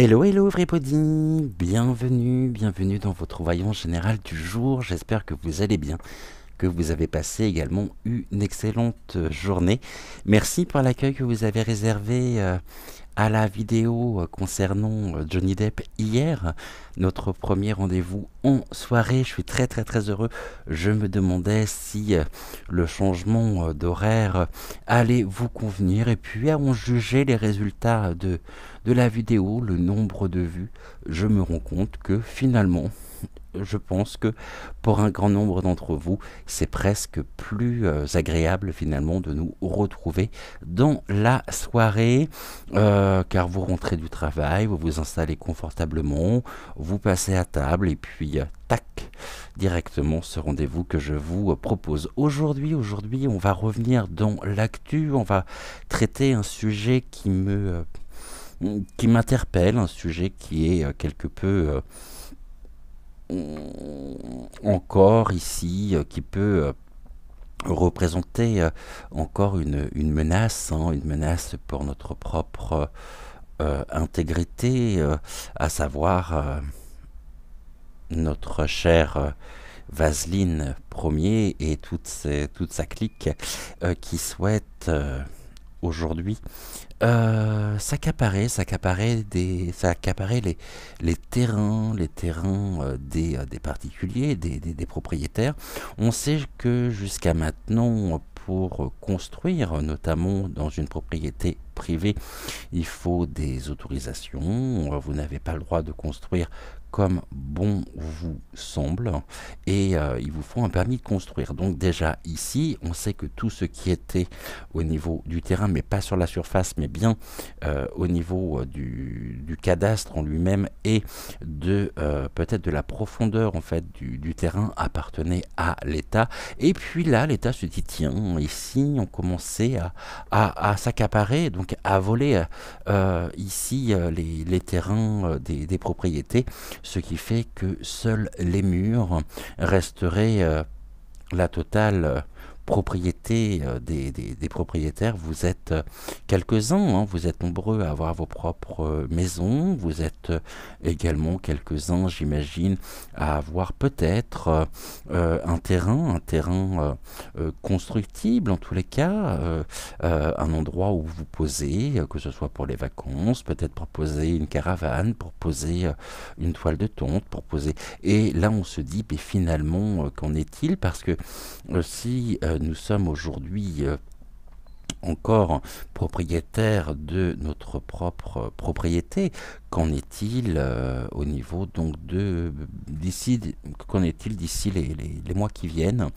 Hello, hello everybody, bienvenue dans votre voyance générale du jour. J'espère que vous allez bien, que vous avez passé également une excellente journée. Merci pour l'accueil que vous avez réservé à la vidéo concernant Johnny Depp hier, notre premier rendez-vous en soirée. Je suis très heureux. Je me demandais si le changement d'horaire allait vous convenir, et puis à en juger les résultats de la vidéo, le nombre de vues, je me rends compte que finalement, je pense que pour un grand nombre d'entre vous, c'est presque plus agréable finalement de nous retrouver dans la soirée, car vous rentrez du travail, vous vous installez confortablement, vous passez à table et puis tac, directement ce rendez-vous que je vous propose. Aujourd'hui, on va revenir dans l'actu, on va traiter un sujet qui m'interpelle, un sujet qui est quelque peu encore ici, qui peut représenter encore une menace, hein, une menace pour notre propre intégrité, à savoir notre cher Vaseline Ier et toute sa clique qui souhaite aujourd'hui s'accaparer les terrains, des particuliers, des propriétaires. On sait que jusqu'à maintenant, pour construire, notamment dans une propriété privée, il faut des autorisations. Vous n'avez pas le droit de construire comme bon vous semble, et il vous faut un permis de construire. Donc déjà ici, on sait que tout ce qui était au niveau du terrain, mais pas sur la surface, mais bien au niveau du cadastre en lui-même, et de peut-être de la profondeur en fait du terrain, appartenait à l'État. Et puis là, l'État se dit tiens, ici on commençait à s'accaparer, donc à voler ici les terrains des propriétés, ce qui fait que seuls les murs resteraient la totale propriété des propriétaires. Vous êtes quelques-uns, hein, vous êtes nombreux à avoir vos propres maisons, vous êtes également quelques-uns, j'imagine, à avoir peut-être un terrain constructible en tous les cas, un endroit où vous posez, que ce soit pour les vacances, peut-être pour poser une caravane, pour poser une toile de tente, pour poser... Et là on se dit, mais finalement, qu'en est-il? Parce que si nous sommes aujourd'hui encore propriétaire de notre propre propriété, qu'en est-il au niveau donc qu'en est-il d'ici les mois qui viennent,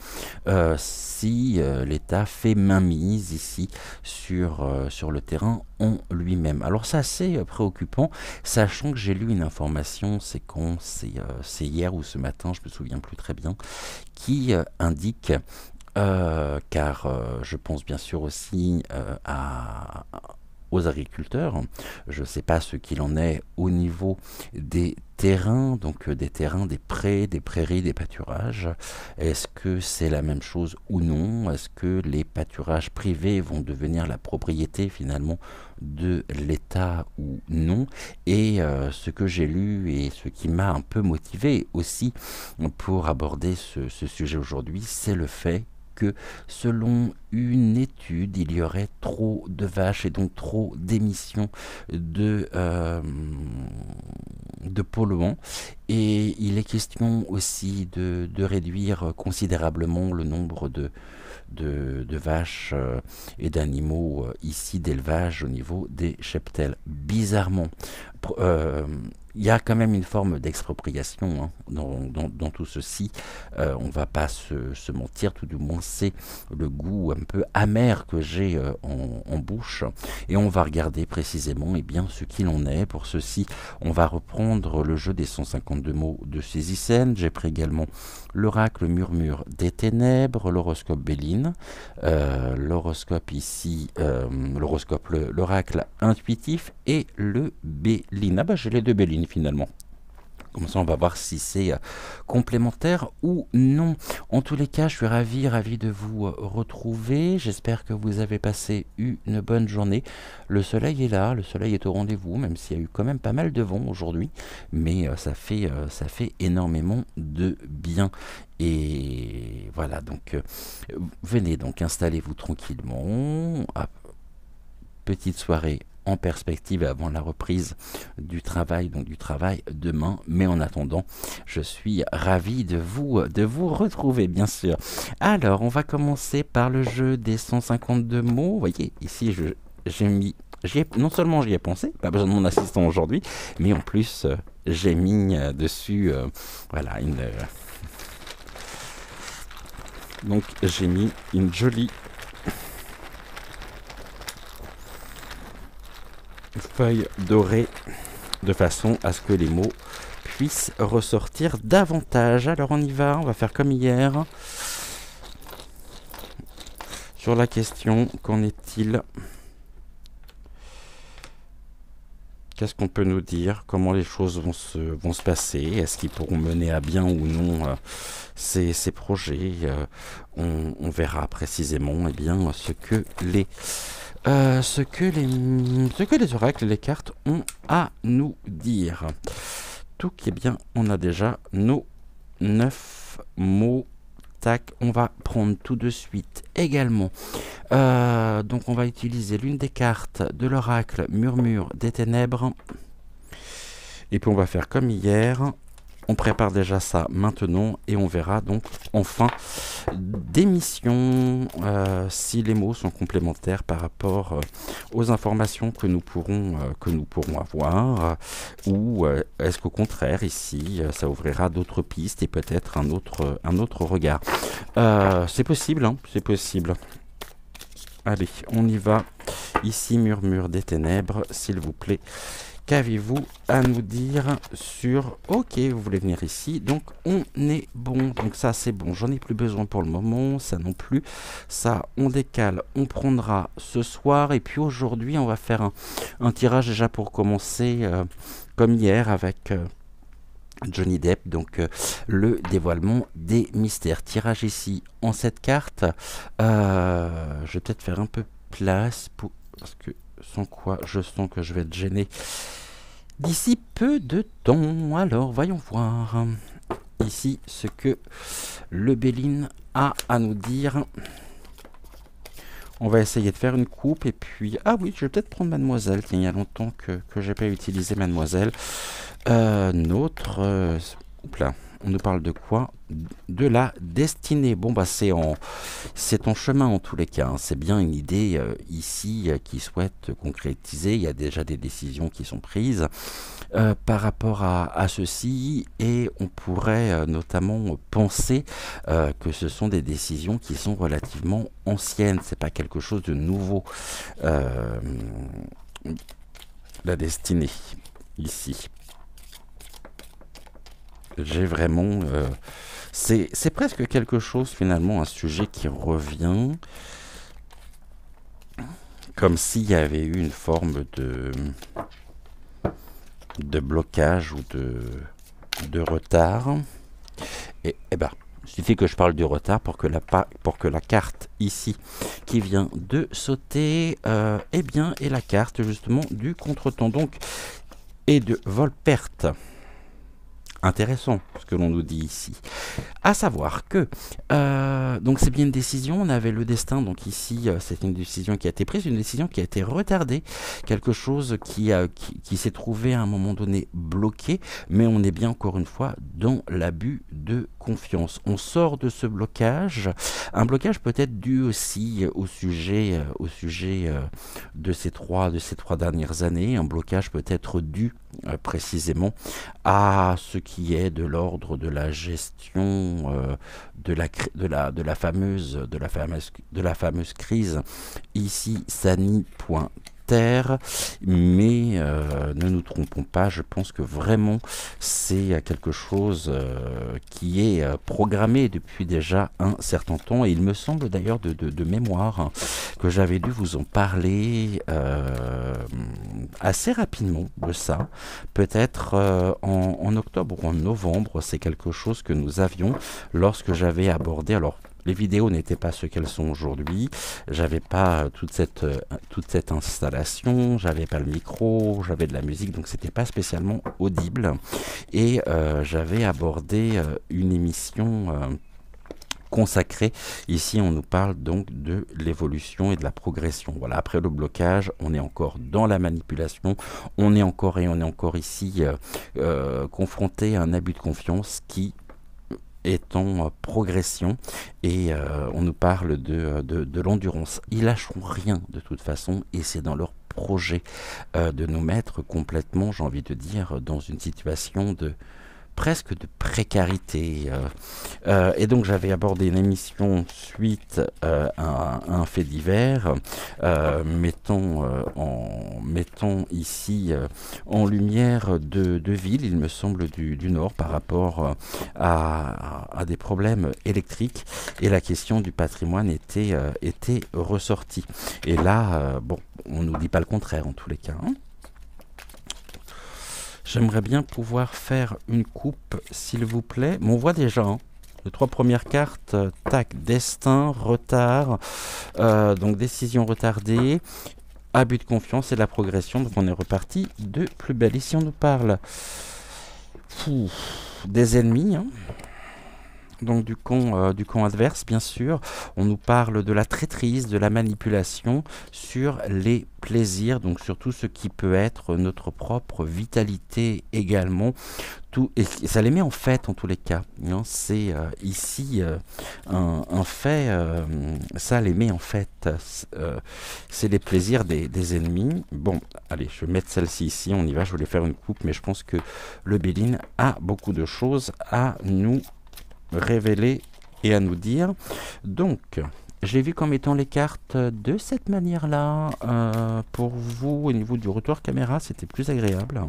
si l'État fait mainmise ici sur le terrain en lui-même? Alors c'est assez préoccupant, sachant que j'ai lu une information, c'est hier ou ce matin, je me souviens plus très bien, qui indique car je pense bien sûr aussi aux agriculteurs. Je ne sais pas ce qu'il en est au niveau des terrains, donc des terrains, des prés, des prairies, des pâturages. Est-ce que c'est la même chose ou non? Est-ce que les pâturages privés vont devenir la propriété finalement de l'État ou non? Et ce que j'ai lu et ce qui m'a un peu motivé aussi pour aborder ce sujet aujourd'hui, c'est le fait que selon une étude, il y aurait trop de vaches et donc trop d'émissions de polluants. Et il est question aussi de réduire considérablement le nombre de vaches et d'animaux ici d'élevage au niveau des cheptels. Bizarrement, il y a quand même une forme d'expropriation, hein, dans tout ceci. On ne va pas se mentir, tout du moins c'est le goût un peu amer que j'ai en bouche. Et on va regarder précisément bien, ce qu'il en est. Pour ceci, on va reprendre le jeu des 152 mots de Cézicenne. J'ai pris également l'oracle murmure des ténèbres, l'horoscope Béline, l'horoscope ici, l'oracle intuitif et le Béline. Ah bah j'ai les deux Bélines finalement. Comme ça, on va voir si c'est complémentaire ou non. En tous les cas, je suis ravi de vous retrouver. J'espère que vous avez passé une bonne journée. Le soleil est là, le soleil est au rendez-vous, même s'il y a eu quand même pas mal de vent aujourd'hui. Mais ça fait énormément de bien. Et voilà, donc venez donc, installez-vous tranquillement. Petite soirée en perspective avant la reprise du travail, donc du travail demain. Mais en attendant, je suis ravi de vous retrouver, bien sûr. Alors, on va commencer par le jeu des 152 mots. Vous voyez, ici, j'ai mis... non seulement j'y ai pensé, pas besoin de mon assistant aujourd'hui, mais en plus, j'ai mis dessus, voilà, donc, j'ai mis une jolie feuille dorée de façon à ce que les mots puissent ressortir davantage. Alors on y va, on va faire comme hier. Sur la question, qu'en est-il? Qu'est-ce qu'on peut nous dire? Comment les choses vont se passer? Est-ce qu'ils pourront mener à bien ou non ces projets? On verra précisément ce que les oracles, les cartes ont à nous dire. Donc, on a déjà nos 9 mots. Tac, on va prendre tout de suite également. Donc, on va utiliser l'une des cartes de l'oracle Murmure des Ténèbres. Et puis, on va faire comme hier. On prépare déjà ça maintenant et on verra donc en fin d'émission si les mots sont complémentaires par rapport aux informations que nous pourrons avoir ou est-ce qu'au contraire ici ça ouvrira d'autres pistes et peut-être un autre regard. C'est possible, hein, c'est possible. Allez, on y va. Ici, Murmure des Ténèbres, s'il vous plaît. Qu'avez-vous à nous dire sur... Ok, vous voulez venir ici, donc on est bon. Donc ça, c'est bon. J'en ai plus besoin pour le moment, ça non plus. Ça, on décale, on prendra ce soir. Et puis aujourd'hui, on va faire un tirage déjà pour commencer, comme hier, avec... Johnny Depp, donc le dévoilement des mystères. Tirage ici en cette carte. Je vais peut-être faire un peu place pour... parce que sans quoi je sens que je vais être gêné d'ici peu de temps. Alors voyons voir ici ce que le Béline a à nous dire. On va essayer de faire une coupe et puis... Ah oui, je vais peut-être prendre Mademoiselle. Il y a longtemps que j'ai pas utilisé Mademoiselle. Oups, on nous parle de quoi? De la destinée. Bon, bah c'est en chemin en tous les cas. Hein. C'est bien une idée ici qui souhaite concrétiser. Il y a déjà des décisions qui sont prises par rapport à ceci et on pourrait notamment penser que ce sont des décisions qui sont relativement anciennes. C'est pas quelque chose de nouveau. La destinée ici. J'ai vraiment... c'est presque quelque chose, finalement, un sujet qui revient, comme s'il y avait eu une forme de blocage ou de retard. Et ben, il suffit que je parle du retard pour que la carte ici, qui vient de sauter, est la carte, justement, du contretemps. Donc, et de vol-perte. Intéressant ce que l'on nous dit ici. À savoir que, donc c'est bien une décision, on avait le destin, donc ici c'est une décision qui a été prise, une décision qui a été retardée, quelque chose qui s'est trouvé à un moment donné bloqué, mais on est bien encore une fois dans l'abus de confiance. On sort de ce blocage, un blocage peut-être dû aussi au sujet de ces trois dernières années, un blocage peut-être dû précisément à ce qui est de l'ordre de la gestion de la fameuse crise ici sani.tech terre, mais ne nous trompons pas, je pense que vraiment c'est quelque chose qui est programmé depuis déjà un certain temps, et il me semble d'ailleurs de mémoire hein, que j'avais dû vous en parler assez rapidement de ça, peut-être en octobre ou en novembre. C'est quelque chose que nous avions lorsque j'avais abordé, alors les vidéos n'étaient pas ce qu'elles sont aujourd'hui, j'avais pas toute cette installation, j'avais pas le micro, j'avais de la musique, donc c'était pas spécialement audible, et j'avais abordé une émission consacré. Ici, on nous parle donc de l'évolution et de la progression. Voilà, après le blocage, on est encore dans la manipulation, on est encore ici confronté à un abus de confiance qui est en progression, et on nous parle de l'endurance. Ils lâcheront rien de toute façon, et c'est dans leur projet de nous mettre complètement, j'ai envie de dire, dans une situation de presque de précarité. Et donc j'avais abordé une émission suite à un fait divers, mettant ici en lumière de villes, il me semble, du Nord, par rapport à des problèmes électriques, et la question du patrimoine était ressortie. Et là, bon, on nous dit pas le contraire en tous les cas, hein. J'aimerais bien pouvoir faire une coupe, s'il vous plaît. Mais on voit déjà hein, les trois premières cartes. Tac, destin, retard, donc décision retardée, abus de confiance et de la progression. Donc on est reparti de plus belle. Ici on nous parle des ennemis, hein. Donc du camp adverse, bien sûr. On nous parle de la traîtrise, de la manipulation sur les plaisirs, donc sur tout ce qui peut être notre propre vitalité également. Tout, et ça les met en fait en tous les cas. Hein. C'est ici un fait, ça les met en fait. C'est les plaisirs des ennemis. Bon, allez, je vais mettre celle-ci ici, on y va, je voulais faire une coupe, mais je pense que le Béline a beaucoup de choses à nous révéler et à nous dire. Donc j'ai vu comme étant les cartes de cette manière là, pour vous au niveau du retour caméra c'était plus agréable,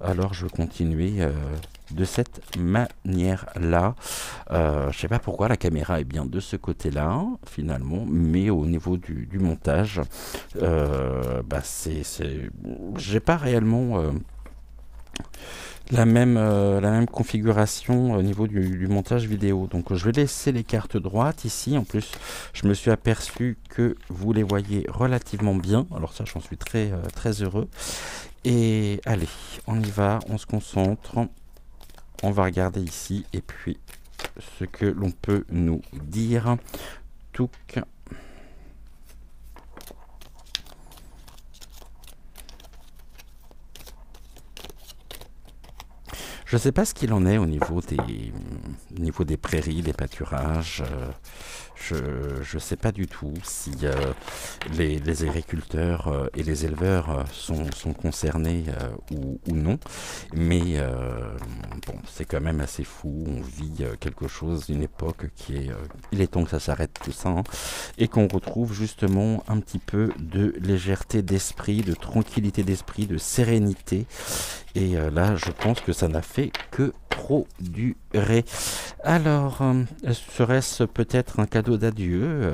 alors je vais continuer de cette manière là. Je sais pas pourquoi la caméra est bien de ce côté là finalement, mais au niveau du montage j'ai pas réellement la même configuration au niveau du montage vidéo. Donc je vais laisser les cartes droites ici. En plus, je me suis aperçu que vous les voyez relativement bien. Alors ça, j'en suis très heureux. Et allez, on y va, on se concentre. On va regarder ici et puis ce que l'on peut nous dire. Touc. Je ne sais pas ce qu'il en est au niveau des prairies, des pâturages. Je ne sais pas du tout si les agriculteurs et les éleveurs sont concernés ou non. Mais bon, c'est quand même assez fou. On vit quelque chose, une époque qui est... il est temps que ça s'arrête tout ça. Hein, et qu'on retrouve justement un petit peu de légèreté d'esprit, de tranquillité d'esprit, de sérénité. Et là, je pense que ça n'a fait que produire. Alors, serait-ce peut-être un cadeau d'adieu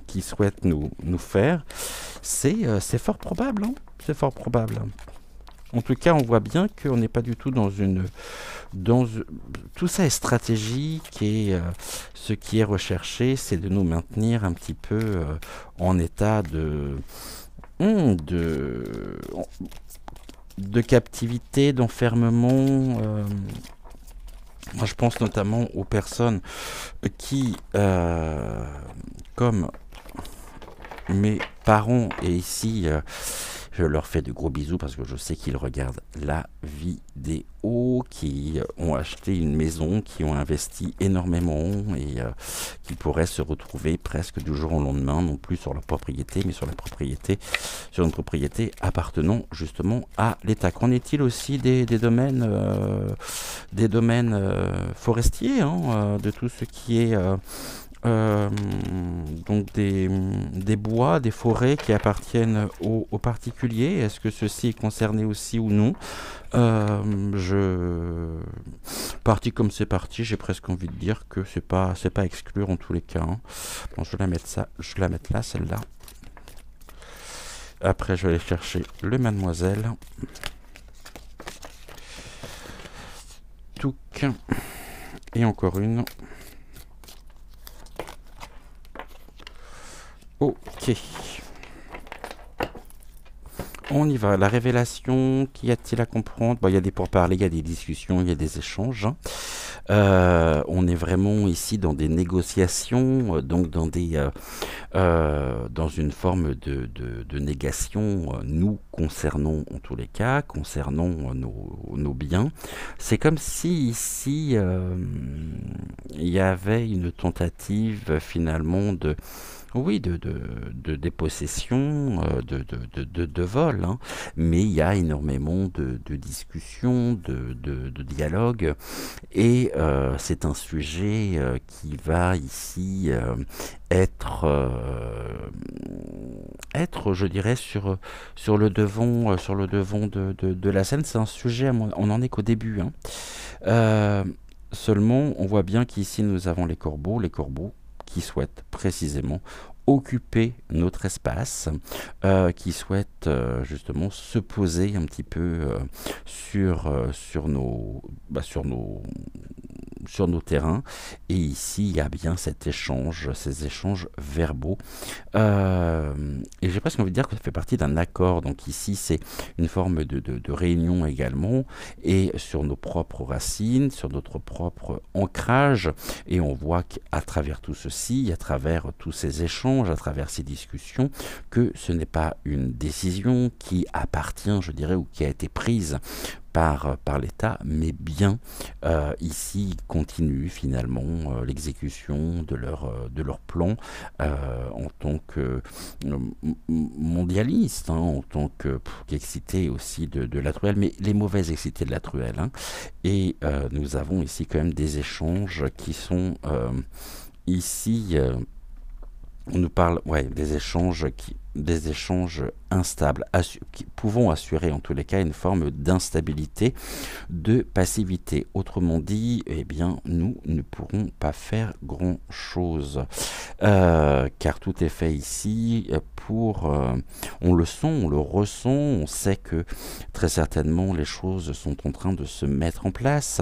qui souhaite nous faire? C'est fort probable, hein, c'est fort probable. En tout cas, on voit bien qu'on n'est pas du tout tout ça est stratégique, et ce qui est recherché, c'est de nous maintenir un petit peu en état de captivité, d'enfermement. Moi, je pense notamment aux personnes qui, comme mes parents, et ici, je leur fais de gros bisous parce que je sais qu'ils regardent la vidéo, qui ont acheté une maison, qui ont investi énormément et qui pourraient se retrouver presque du jour au lendemain, non plus sur leur propriété, mais sur une propriété appartenant justement à l'État. Qu'en est-il aussi des domaines forestiers, hein, de tout ce qui est euh, donc des bois, des forêts qui appartiennent aux particuliers. Est-ce que ceci est concerné aussi ou non? Je parti comme c'est parti, j'ai presque envie de dire que c'est pas à exclure en tous les cas, hein. Bon, je vais la mettre je vais la mettre là, celle-là. Après, je vais aller chercher le mademoiselle. Touc. Et encore une. Ok. On y va. La révélation, qu'y a-t-il à comprendre? Bon, il y a des pourparlers, il y a des discussions, il y a des échanges, hein. On est vraiment ici dans des négociations, donc dans une forme de négation, nous concernons en tous les cas, concernant nos biens. C'est comme si ici il y avait une tentative finalement oui, de dépossession, de vol, hein. Mais il y a énormément de discussions, de dialogues, et c'est un sujet qui va ici être, je dirais, sur le devant de la scène. C'est un sujet, on n'en est qu'au début, hein. Euh, Seulement, on voit bien qu'ici nous avons les corbeaux qui souhaitent précisément occuper notre espace, qui souhaitent justement se poser un petit peu sur nos terrains. Et ici, il y a bien cet échange, ces échanges verbaux. Et j'ai presque envie de dire que ça fait partie d'un accord. Donc ici, c'est une forme de réunion également, et sur nos propres racines, sur notre propre ancrage. Et on voit qu'à travers tout ceci, à travers tous ces échanges, à travers ces discussions, que ce n'est pas une décision qui appartient, je dirais, ou qui a été prise par l'État, mais bien ici ils continuent finalement l'exécution de leur plan en tant que mondialiste, hein, en tant qu'excité aussi de la truelle, mais les mauvais excités de la truelle, hein. Et nous avons ici quand même des échanges qui sont ici on nous parle, ouais, des échanges instables, qui pouvons assurer en tous les cas une forme d'instabilité, de passivité. Autrement dit, eh bien, nous ne pourrons pas faire grand-chose, car tout est fait ici on le sent, on le ressent, on sait que très certainement les choses sont en train de se mettre en place,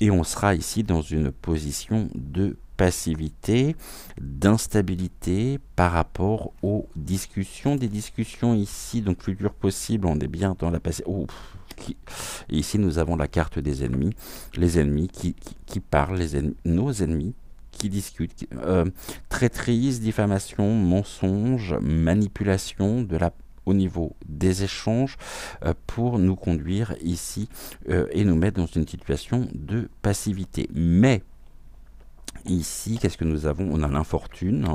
et on sera ici dans une position de passivité, d'instabilité par rapport aux discussions. Des discussions ici, donc futur possible, on est bien dans la passivité. Oh, ici, nous avons la carte des ennemis, les ennemis qui parlent, nos ennemis qui discutent, traîtrise, diffamation, mensonge, manipulation au niveau des échanges pour nous conduire ici et nous mettre dans une situation de passivité. Mais ici, qu'est-ce que nous avons? On a l'infortune.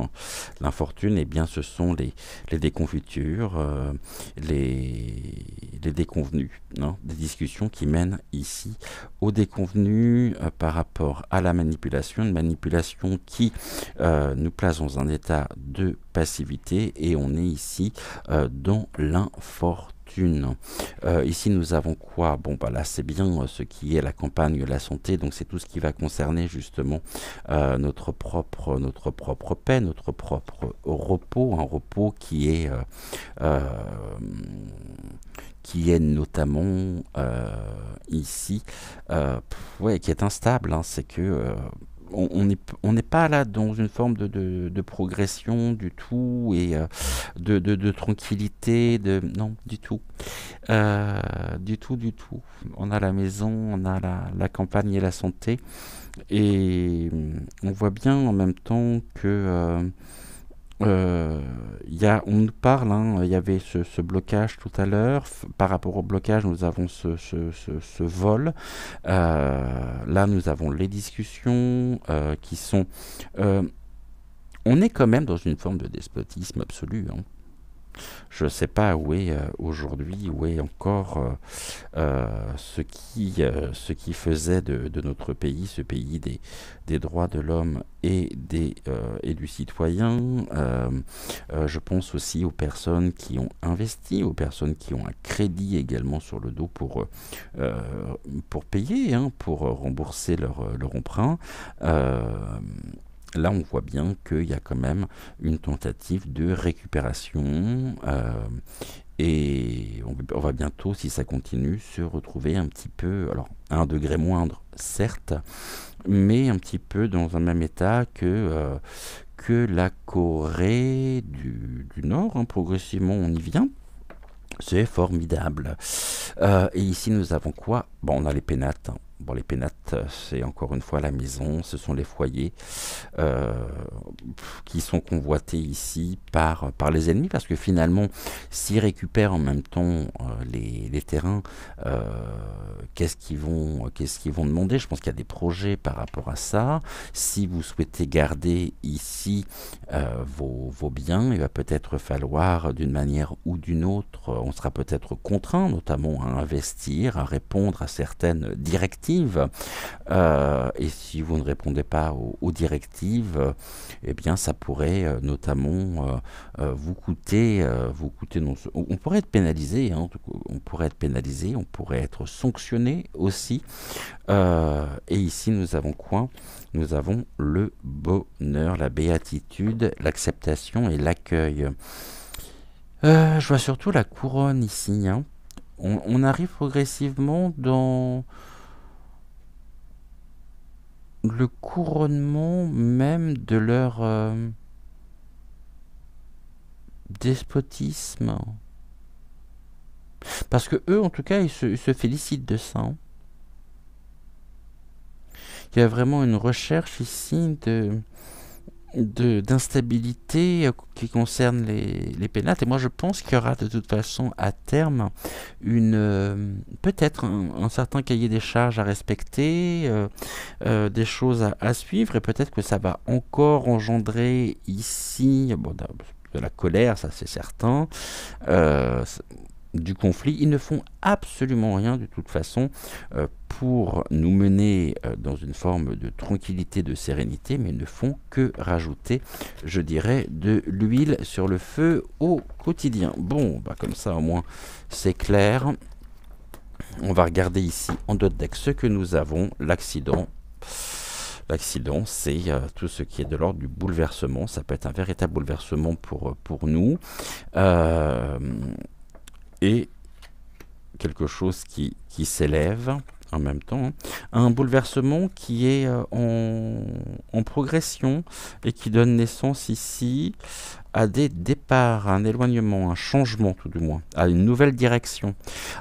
L'infortune, eh bien, ce sont les déconfitures, les déconvenus, hein, des discussions qui mènent ici aux déconvenus par rapport à la manipulation, une manipulation qui nous place dans un état de passivité, et on est ici dans l'infortune. Ici nous avons quoi? Bon, bah là c'est bien ce qui est la campagne de la santé, donc c'est tout ce qui va concerner justement notre propre paix, notre propre repos, un repos qui est notamment ici, ouais, qui est instable, hein. C'est que on n'est pas là dans une forme de progression du tout, et de tranquillité, non, du tout. Du tout. On a la maison, on a la campagne et la santé, et on voit bien en même temps que on nous parle, hein, il y avait ce blocage tout à l'heure. Par rapport au blocage, nous avons ce vol. Là, nous avons les discussions qui sont... on est quand même dans une forme de despotisme absolu, hein. Je ne sais pas où est aujourd'hui, où est encore ce qui faisait de notre pays, ce pays des droits de l'homme et du citoyen. Je pense aussi aux personnes qui ont investi, aux personnes qui ont un crédit également sur le dos euh, pour payer, hein, pour rembourser leur emprunt. Euh, Là, on voit bien qu'il y a quand même une tentative de récupération et on va bientôt, si ça continue, se retrouver un petit peu, alors à un degré moindre, certes, mais un petit peu dans un même état que la Corée du Nord, hein. Progressivement, on y vient. C'est formidable. Et ici, nous avons quoi? Bon, on a les pénates, hein. Bon, les pénates, c'est encore une fois la maison, ce sont les foyers euh, qui sont convoités ici par les ennemis, parce que finalement, s'ils récupèrent en même temps les terrains, euh, qu'est-ce qu'ils vont demander? Je pense qu'il y a des projets par rapport à ça. Si vous souhaitez garder ici vos biens, il va peut-être falloir, d'une manière ou d'une autre, on sera peut-être contraint, notamment à investir, à répondre à certaines directives. Et si vous ne répondez pas aux directives, eh bien, ça pourrait notamment vous coûter on pourrait être pénalisé, hein, on pourrait être pénalisé, on pourrait être sanctionné aussi. Et ici, nous avons quoi? Nous avons le bonheur, la béatitude, l'acceptation et l'accueil. Je vois surtout la couronne ici, hein. On arrive progressivement dans le couronnement même de leur despotisme. Parce que eux, en tout cas, ils se félicitent de ça, hein. Il y a vraiment une recherche ici d'instabilité qui concerne les pénates. Et moi, je pense qu'il y aura de toute façon à terme peut-être un certain cahier des charges à respecter, des choses à suivre, et peut-être que ça va encore engendrer ici bon, de la colère, ça c'est certain. Euh, du conflit. Ils ne font absolument rien de toute façon pour nous mener dans une forme de tranquillité, de sérénité, mais ils ne font que rajouter, je dirais, de l'huile sur le feu au quotidien. Bon, bah comme ça au moins c'est clair. On va regarder ici en dot deck ce que nous avons, l'accident. L'accident, c'est tout ce qui est de l'ordre du bouleversement. Ça peut être un véritable bouleversement pour nous. Et quelque chose qui s'élève en même temps, hein. Un bouleversement qui est en progression et qui donne naissance ici à des départs, à un éloignement, un changement tout du moins, à une nouvelle direction.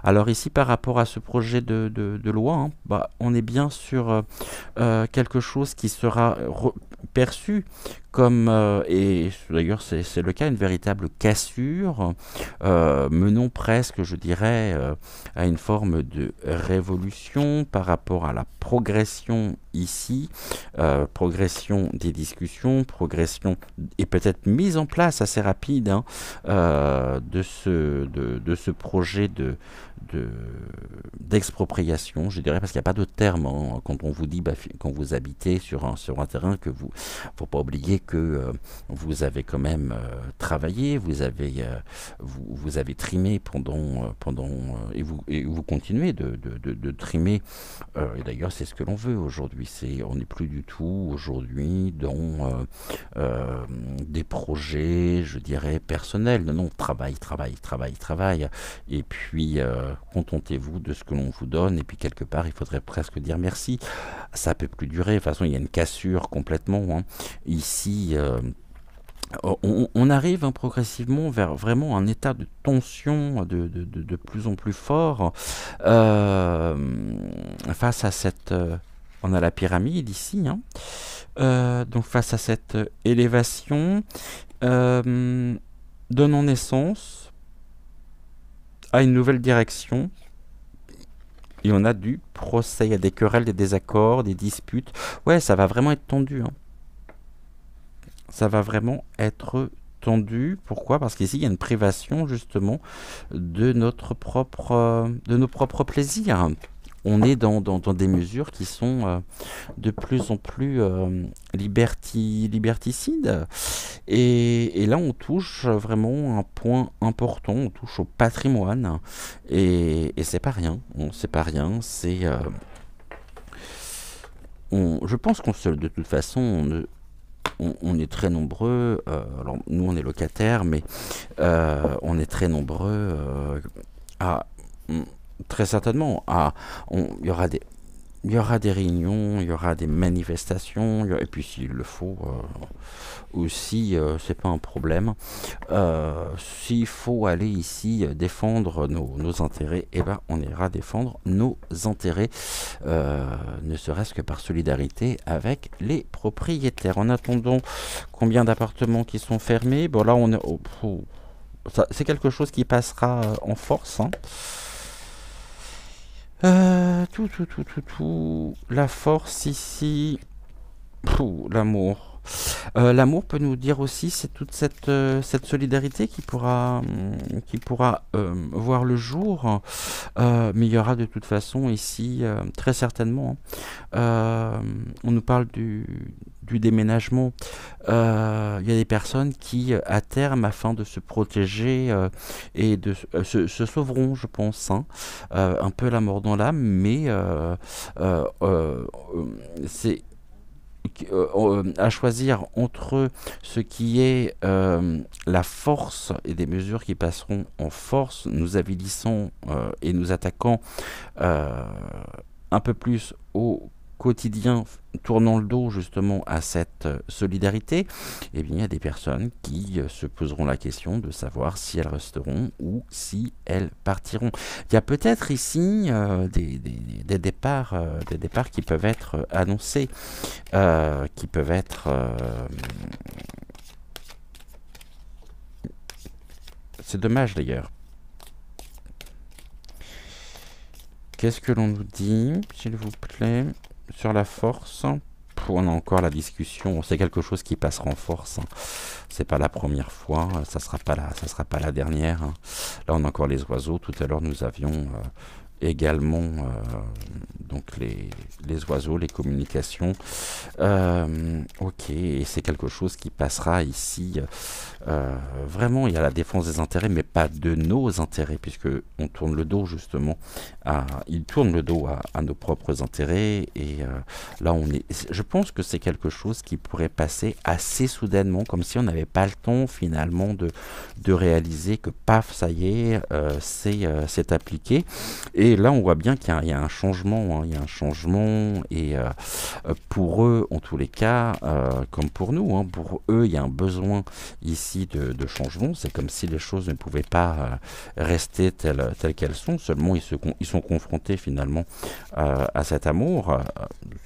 Alors ici, par rapport à ce projet de loi, hein, bah, on est bien sur quelque chose qui sera perçu comme, et d'ailleurs c'est le cas, une véritable cassure, menant presque, je dirais, à une forme de révolution par rapport à la progression ici, progression des discussions, progression et peut-être mise en place assez rapide, hein, de ce projet d'expropriation, je dirais, parce qu'il n'y a pas de terme, hein, quand on vous dit, bah, quand vous habitez sur un terrain, que vous, faut pas oublier que vous avez quand même travaillé, vous avez trimé et vous continuez de trimer, et d'ailleurs c'est ce que l'on veut aujourd'hui. On n'est plus du tout aujourd'hui dans des projets, je dirais, personnels. Non, non, travail, et puis contentez-vous de ce que l'on vous donne, et puis quelque part il faudrait presque dire merci. Ça peut plus durer, de toute façon il y a une cassure complètement, hein. Ici on arrive, hein, progressivement vers vraiment un état de tension de plus en plus fort euh, face à cette on a la pyramide ici, hein. Donc face à cette élévation, donnant naissance à une nouvelle direction. Et on a du procès, il y a des querelles, des désaccords, des disputes. Ouais, ça va vraiment être tendu, hein. Ça va vraiment être tendu. Pourquoi? Parce qu'ici, il y a une privation justement de nos propres plaisirs. On est dans des mesures qui sont de plus en plus liberticides. Et là, on touche vraiment un point important, on touche au patrimoine. Et c'est pas rien. C'est pas rien. Je pense de toute façon, on est très nombreux. Alors, nous, on est locataires, mais on est très nombreux à très certainement il y aura des réunions, il y aura des manifestations, et puis s'il le faut aussi, c'est pas un problème. S'il faut aller ici défendre nos intérêts, eh ben on ira défendre nos intérêts, ne serait-ce que par solidarité avec les propriétaires. En attendant, combien d'appartements qui sont fermés? Bon là, c'est quelque chose qui passera en force, hein. La force ici, l'amour. L'amour peut nous dire aussi, c'est toute cette solidarité qui pourra voir le jour. Mais il y aura de toute façon ici, très certainement, on nous parle du déménagement. Il y a des personnes qui, à terme, afin de se protéger et se sauveront, je pense, hein. Un peu la mort dans l'âme, mais c'est à choisir entre ce qui est la force et des mesures qui passeront en force, nous avilissant et nous attaquant un peu plus au quotidien, tournant le dos justement à cette solidarité, eh bien, il y a des personnes qui se poseront la question de savoir si elles resteront ou si elles partiront. Il y a peut-être ici des départs qui peuvent être annoncés, qui peuvent être... c'est dommage d'ailleurs. Qu'est-ce que l'on nous dit, s'il vous plaît, sur la force? On a encore la discussion, c'est quelque chose qui passera en force, hein. C'est pas la première fois, ça sera pas la dernière, hein. Là on a encore les oiseaux. Tout à l'heure nous avions également donc les oiseaux, les communications. Ok, et c'est quelque chose qui passera ici. Vraiment, il y a la défense des intérêts, mais pas de nos intérêts, puisque on tourne le dos justement il tourne le dos à nos propres intérêts. Et là, je pense que c'est quelque chose qui pourrait passer assez soudainement, comme si on n'avait pas le temps finalement de réaliser que paf, ça y est, c'est appliqué. Et là, on voit bien qu'il y a un changement, hein. Il y a un changement, et pour eux, en tous les cas, comme pour nous, hein, pour eux, il y a un besoin ici de changement. C'est comme si les choses ne pouvaient pas rester telles qu'elles sont. Seulement, ils sont confrontés finalement à cet amour,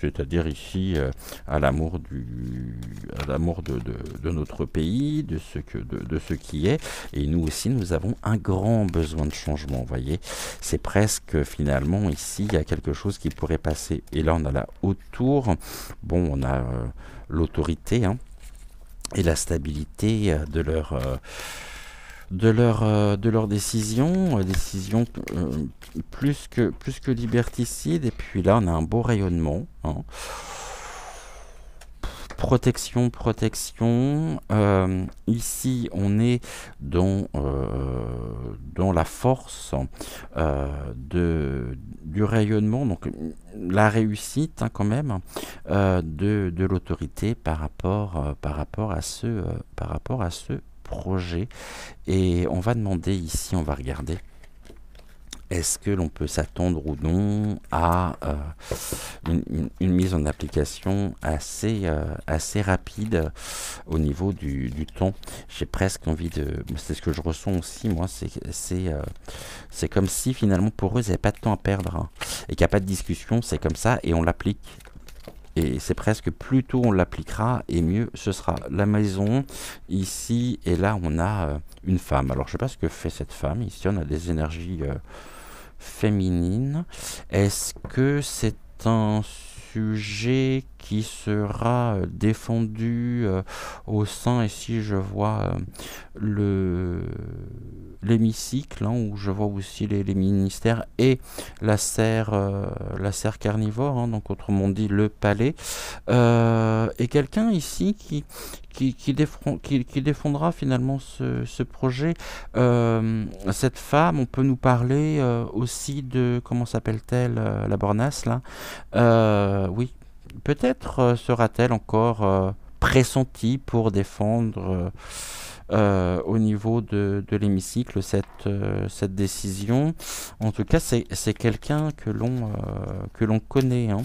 c'est-à-dire ici à l'amour de notre pays, de ce qui est. Et nous aussi, nous avons un grand besoin de changement. Vous voyez, c'est presque finalement ici, il y a quelque chose qui pourrait passer. Et là, on a là autour, bon, on a l'autorité, hein, et la stabilité de leur décision, plus que liberticide. Et puis là, on a un beau rayonnement, hein. Protection. Ici, on est dans la force du rayonnement, donc la réussite, hein, quand même, de l'autorité par rapport à ce projet. Et on va demander ici, on va regarder. Est-ce que l'on peut s'attendre ou non à une mise en application assez rapide au niveau du temps? J'ai presque envie c'est ce que je ressens aussi, moi, c'est comme si finalement pour eux, ils n'avaient pas de temps à perdre, hein, et qu'il n'y a pas de discussion, c'est comme ça, et on l'applique. Et c'est presque plus tôt on l'appliquera et mieux ce sera. La maison, ici, et là on a une femme. Alors je sais pas ce que fait cette femme. Ici on a des énergies féminines. Est-ce que c'est un sujet qui sera défendu au sein, et si je vois le l'hémicycle, hein, où je vois aussi les ministères et la serre carnivore, hein, donc autrement dit le palais, et quelqu'un ici qui défendra finalement ce projet. Cette femme, on peut nous parler aussi de, comment s'appelle-t-elle, la bornasse là. Oui, peut-être sera-t-elle encore pressentie pour défendre au niveau de l'hémicycle cette décision. En tout cas, c'est quelqu'un que l'on connaît, hein.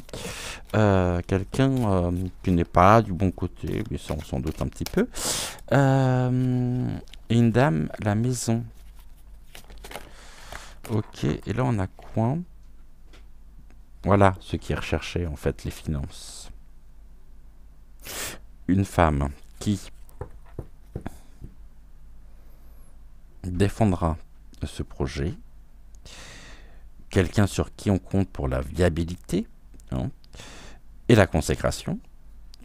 Quelqu'un qui n'est pas du bon côté, mais ça on s'en doute un petit peu. Et une dame, la maison. Ok, et là on a quoi? Voilà ce qui est recherché en fait, les finances. Une femme qui défendra ce projet, quelqu'un sur qui on compte pour la viabilité, hein, et la consécration.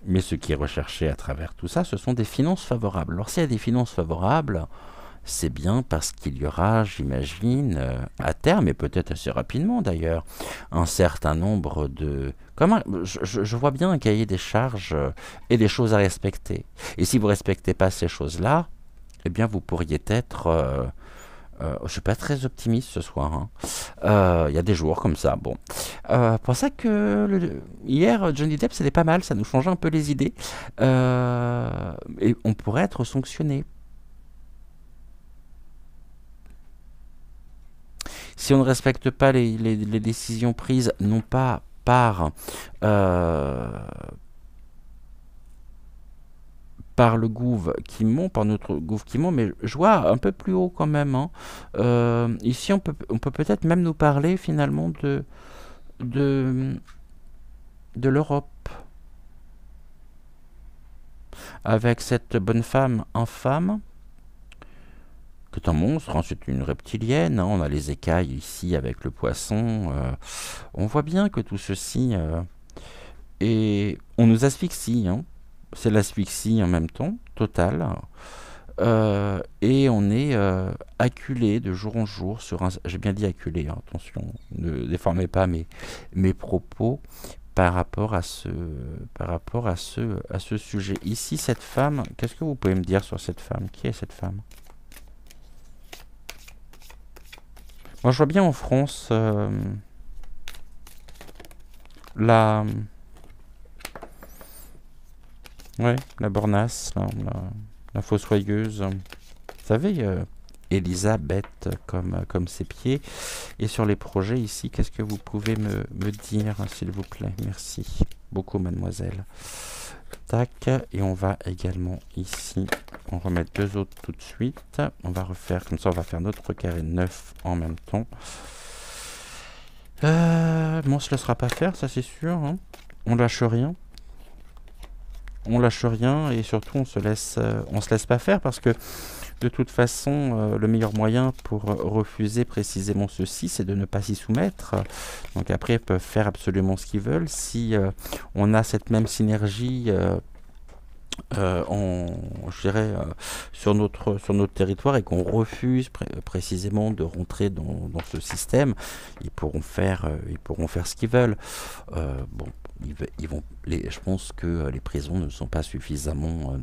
Mais ce qui est recherché à travers tout ça, ce sont des finances favorables. Alors s'il y a des finances favorables, c'est bien parce qu'il y aura, j'imagine, à terme, et peut-être assez rapidement d'ailleurs, un certain nombre de... je vois bien un cahier des charges et des choses à respecter. Et si vous ne respectez pas ces choses-là, eh bien vous pourriez être... je suis pas très optimiste ce soir, hein. Il y a des jours comme ça. Bon, pour ça que hier Johnny Depp c'était pas mal, ça nous changeait un peu les idées. Et on pourrait être sanctionné. Si on ne respecte pas les décisions prises, non pas euh, par le gouv qui monte, par notre gouv qui monte, mais je vois un peu plus haut quand même, hein. Ici, on peut peut-être même nous parler finalement de, de l'Europe. Avec cette bonne femme infâme, qui est un monstre, hein, c'est une reptilienne, hein, on a les écailles ici avec le poisson. On voit bien que tout ceci... et on nous asphyxie, hein. C'est l'asphyxie en même temps, totale. Et on est acculé de jour en jour sur un... J'ai bien dit acculé, hein, attention, ne déformez pas mes propos à ce sujet. Ici, cette femme, qu'est-ce que vous pouvez me dire sur cette femme? Qui est cette femme? Moi, je vois bien en France la... Ouais, la bornasse, la fossoyeuse. Vous savez, Elisabeth, comme ses pieds. Et sur les projets ici, qu'est-ce que vous pouvez me dire, s'il vous plaît? Merci beaucoup, mademoiselle. Tac, et on va également ici en remettre deux autres tout de suite. On va refaire, comme ça on va faire notre carré 9 en même temps. Mais on se laissera pas faire, ça c'est sûr, hein. On lâche rien. On lâche rien et surtout on se laisse pas faire parce que de toute façon le meilleur moyen pour refuser précisément ceci c'est de ne pas s'y soumettre. Donc après ils peuvent faire absolument ce qu'ils veulent si on a cette même synergie je dirais, sur notre territoire et qu'on refuse précisément de rentrer dans ce système, ils pourront faire ce qu'ils veulent. Bon, je pense que les prisons ne sont pas suffisamment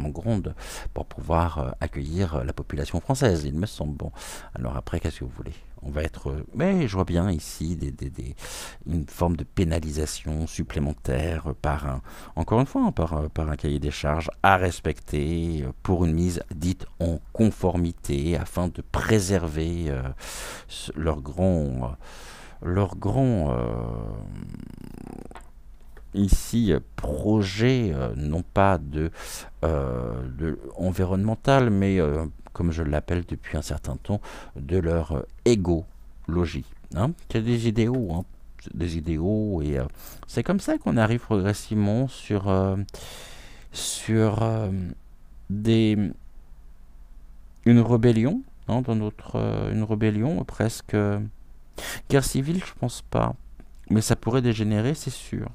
grandes pour pouvoir accueillir la population française, il me semble. Bon, alors après, qu'est-ce que vous voulez? On va être... Mais je vois bien ici une forme de pénalisation supplémentaire encore une fois, hein, par un cahier des charges à respecter pour une mise dite en conformité afin de préserver leur grand ici projet non pas de environnemental mais comme je l'appelle depuis un certain temps de leur égologie, hein. C'est des idéaux, hein, et c'est comme ça qu'on arrive progressivement sur une rébellion, hein, une rébellion presque guerre civile, je pense pas, mais ça pourrait dégénérer, c'est sûr.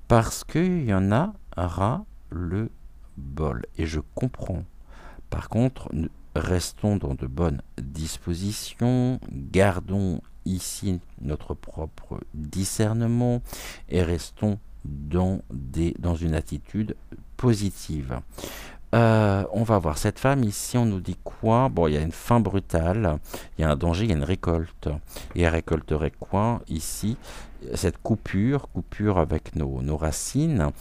Parce qu'il y en a ras le bol. Et je comprends. Par contre, restons dans de bonnes dispositions, gardons ici notre propre discernement et restons dans une attitude positive. On va voir cette femme ici, on nous dit quoi? Bon, il y a une faim brutale, il y a un danger, il y a une récolte. Et elle récolterait quoi ici? Cette coupure avec nos racines,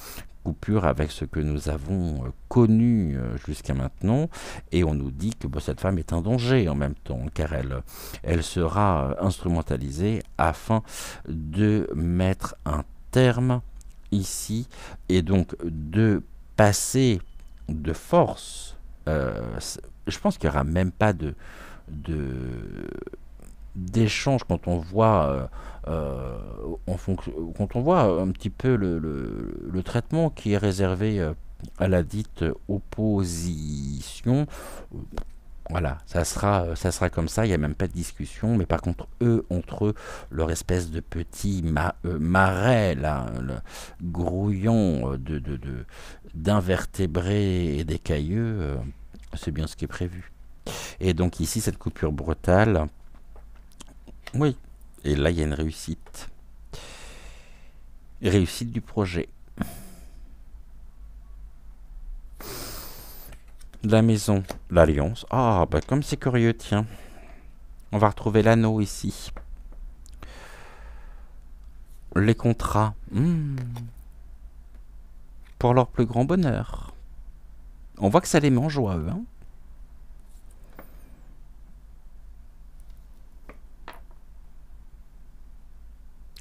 coupure avec ce que nous avons connu jusqu'à maintenant, et on nous dit que cette femme est un danger en même temps, car elle sera instrumentalisée afin de mettre un terme ici, et donc de passer de force. Je pense qu'il n'y aura même pas de d'échange quand on voit quand on voit un petit peu le traitement qui est réservé à la dite opposition. Voilà, ça sera comme ça, il n'y a même pas de discussion, mais par contre, eux, entre eux, leur espèce de petit marais, là, le grouillant d'invertébrés et d'écailleux, c'est bien ce qui est prévu. Et donc ici, cette coupure brutale, oui, et là, il y a une réussite. Réussite du projet. La maison, l'alliance. Ah, bah comme c'est curieux, tiens. On va retrouver l'anneau ici. Les contrats. Pour leur plus grand bonheur. On voit que ça les met en joie, eux. Hein.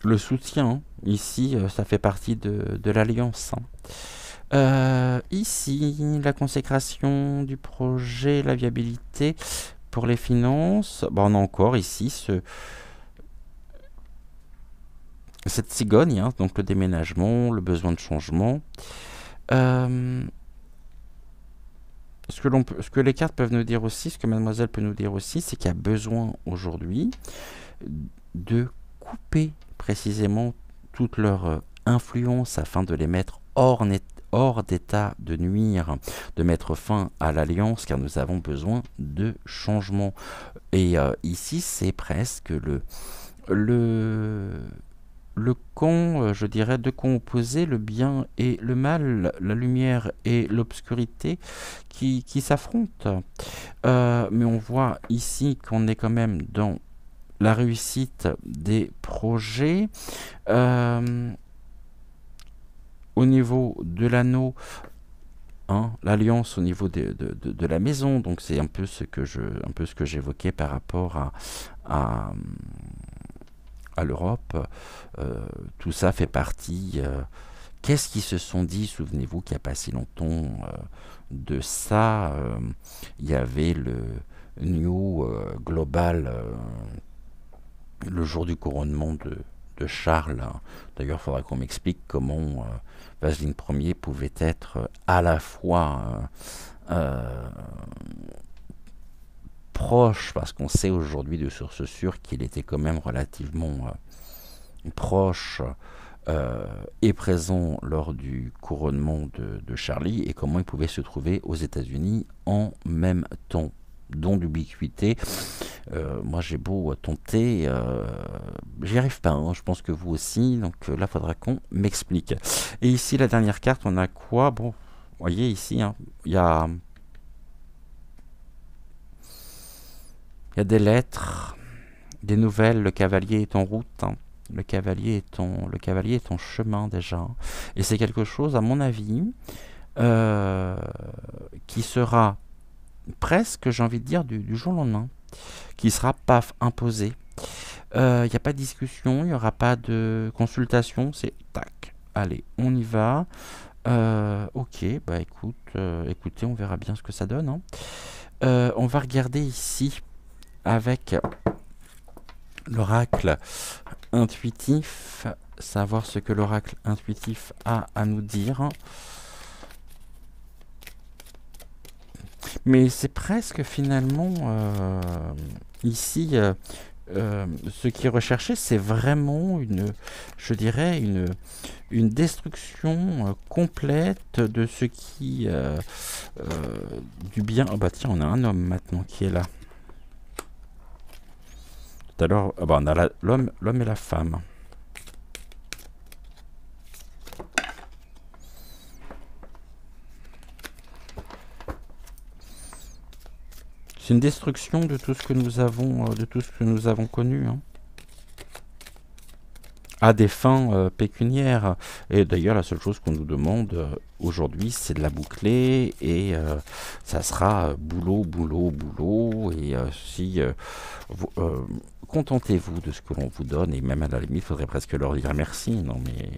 Le soutien, ici, ça fait partie de l'alliance. Ici, la consécration du projet, la viabilité pour les finances. Bon, on a encore ici cette cigogne, hein, donc le déménagement, le besoin de changement. Ce que les cartes peuvent nous dire aussi, ce que mademoiselle peut nous dire aussi, c'est qu'il y a besoin aujourd'hui de couper précisément toute leur influence afin de les mettre hors d'état de nuire, de mettre fin à l'alliance, car nous avons besoin de changement. Et ici, c'est presque le camp, je dirais, de camps opposés, le bien et le mal, la lumière et l'obscurité qui s'affrontent. Mais on voit ici qu'on est quand même dans la réussite des projets. Au niveau de l'anneau, hein, l'alliance au niveau de la maison, donc c'est un peu ce que j'évoquais par rapport à l'Europe. Tout ça fait partie. Qu'est-ce qu'ils se sont dit? Souvenez-vous qu'il n'y a pas si longtemps de ça, il y avait le New Global, le jour du couronnement de Charles. D'ailleurs, il faudra qu'on m'explique comment Vaseline Ier pouvait être à la fois proche, parce qu'on sait aujourd'hui de sources sûres qu'il était quand même relativement proche et présent lors du couronnement de Charlie, et comment il pouvait se trouver aux États-Unis en même temps. Don d'ubiquité. Moi, j'ai beau tenter, j'y arrive pas. Hein, je pense que vous aussi. Donc là, faudra qu'on m'explique. Et ici, la dernière carte, on a quoi? Bon, vous voyez ici, hein, il y a des lettres, des nouvelles. Le cavalier est en route. Hein. Le cavalier est en chemin déjà. Et c'est quelque chose, à mon avis, qui sera presque, j'ai envie de dire, du jour au lendemain, qui sera paf imposé. Il n'y a pas de discussion, il n'y aura pas de consultation, c'est tac, allez, on y va. Ok, bah écoutez, on verra bien ce que ça donne. Hein. On va regarder ici avec l'oracle intuitif, savoir ce que l'oracle intuitif a à nous dire. Mais c'est presque finalement ici ce qui est recherché, c'est vraiment je dirais, une destruction complète de ce qui, du bien. Ah bah tiens, on a un homme maintenant qui est là. Tout à l'heure, ah bah on a l'homme et la femme. C'est une destruction de tout ce que nous avons, connu, hein. À des fins pécuniaires. Et d'ailleurs, la seule chose qu'on nous demande aujourd'hui, c'est de la boucler. Et ça sera boulot, boulot, boulot. Et si contentez-vous de ce que l'on vous donne. Et même à la limite, il faudrait presque leur dire merci. Non, mais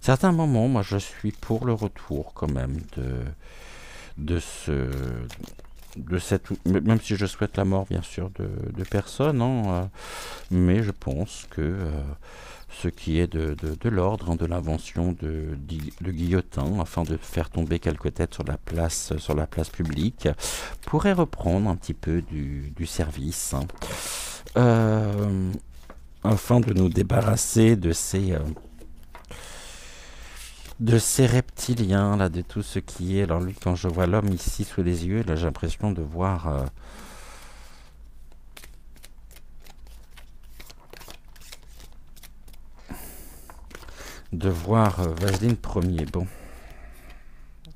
certains moments, moi, je suis pour le retour quand même de cette, même si je souhaite la mort bien sûr de personne, hein, mais je pense que ce qui est de l'ordre, hein, de l'invention de Guillotin afin de faire tomber quelques têtes sur la place publique pourrait reprendre un petit peu du service, hein, afin de nous débarrasser de ces reptiliens, là, de tout ce qui est. Alors lui, quand je vois l'homme ici sous les yeux, là, j'ai l'impression de voir Vaseline Ier. Bon,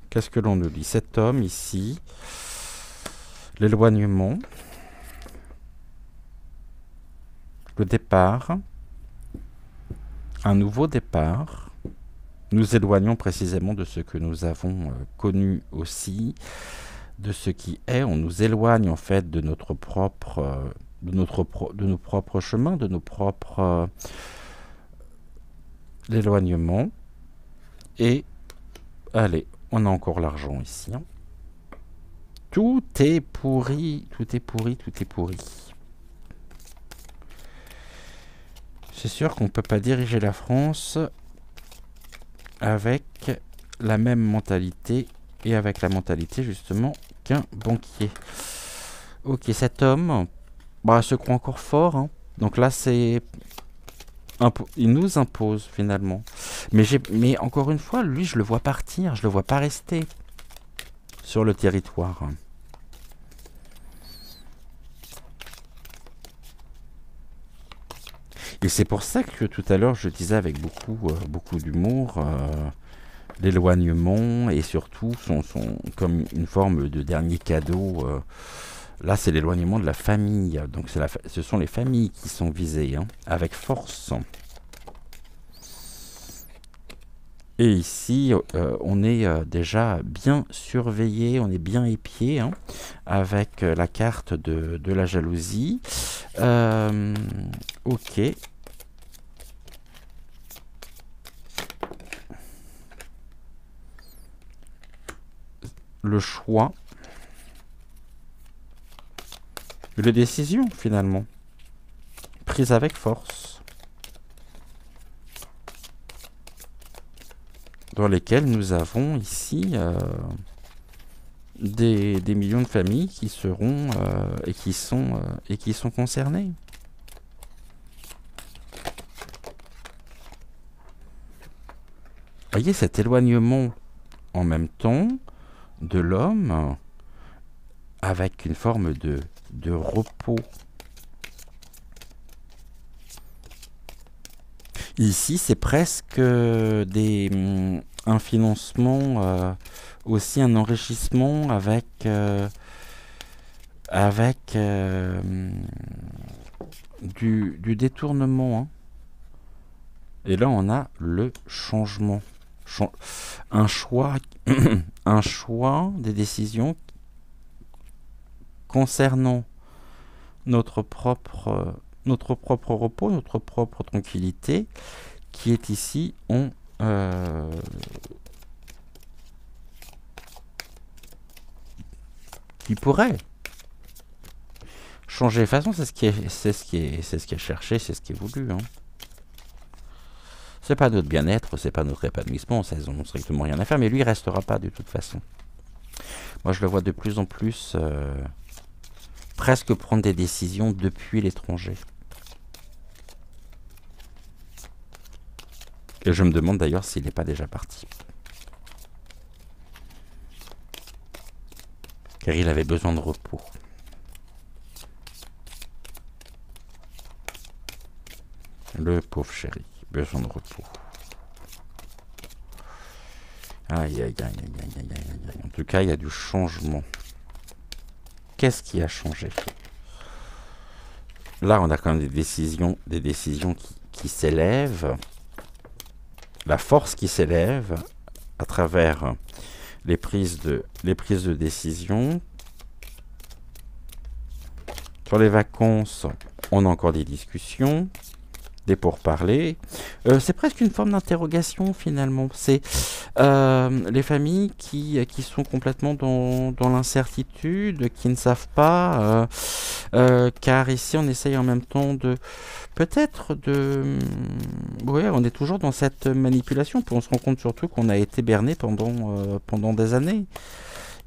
qu'est-ce que l'on nous dit? Cet homme ici, l'éloignement, le départ, un nouveau départ. Nous éloignons précisément de ce que nous avons connu aussi, de ce qui est. On nous éloigne en fait de notre propre, de nos propres chemins, de nos propres l'éloignement. Et allez, on a encore l'argent ici, hein. Tout est pourri, tout est pourri, tout est pourri. C'est sûr qu'on ne peut pas diriger la France avec la même mentalité et avec la mentalité justement qu'un banquier. Ok, cet homme se croit encore fort, hein. Donc là c'est il nous impose finalement, mais encore une fois, lui je le vois partir, je le vois pas rester sur le territoire. Et c'est pour ça que tout à l'heure je disais avec beaucoup d'humour, l'éloignement et surtout son comme une forme de dernier cadeau. Là, c'est l'éloignement de la famille. Donc, ce sont les familles qui sont visées, hein, avec force. Et ici, on est déjà bien surveillé, on est bien épié, hein, avec la carte de la jalousie. Ok. Le choix. Les décisions, finalement, prises avec force, dans lesquelles nous avons ici des millions de familles qui seront et qui sont concernées. Voyez cet éloignement en même temps de l'homme avec une forme de repos. Ici, c'est presque un financement, aussi un enrichissement avec du détournement, hein. Et là, on a le changement. Un choix, un choix des décisions concernant notre propre repos, notre propre tranquillité, qui est ici qui pourrait changer de façon. C'est ce qui est cherché, c'est ce qui est voulu, hein. C'est pas notre bien-être, c'est pas notre épanouissement, ça ils n'ont strictement rien à faire, mais lui il restera pas de toute façon. Moi je le vois de plus en plus presque prendre des décisions depuis l'étranger. Et je me demande d'ailleurs s'il n'est pas déjà parti. Car il avait besoin de repos. Le pauvre chéri, besoin de repos. Aïe, aïe, aïe, aïe, aïe, aïe, aïe, aïe. En tout cas, il y a du changement. Qu'est-ce qui a changé? Là, on a quand même des décisions qui s'élèvent. La force qui s'élève à travers les prises de décision. Sur les vacances, on a encore des discussions, des pourparlers. C'est presque une forme d'interrogation finalement. C'est les familles qui sont complètement dans l'incertitude, qui ne savent pas, car ici on essaye en même temps de... Peut-être de... Ouais, on est toujours dans cette manipulation, puis on se rend compte surtout qu'on a été berné pendant des années.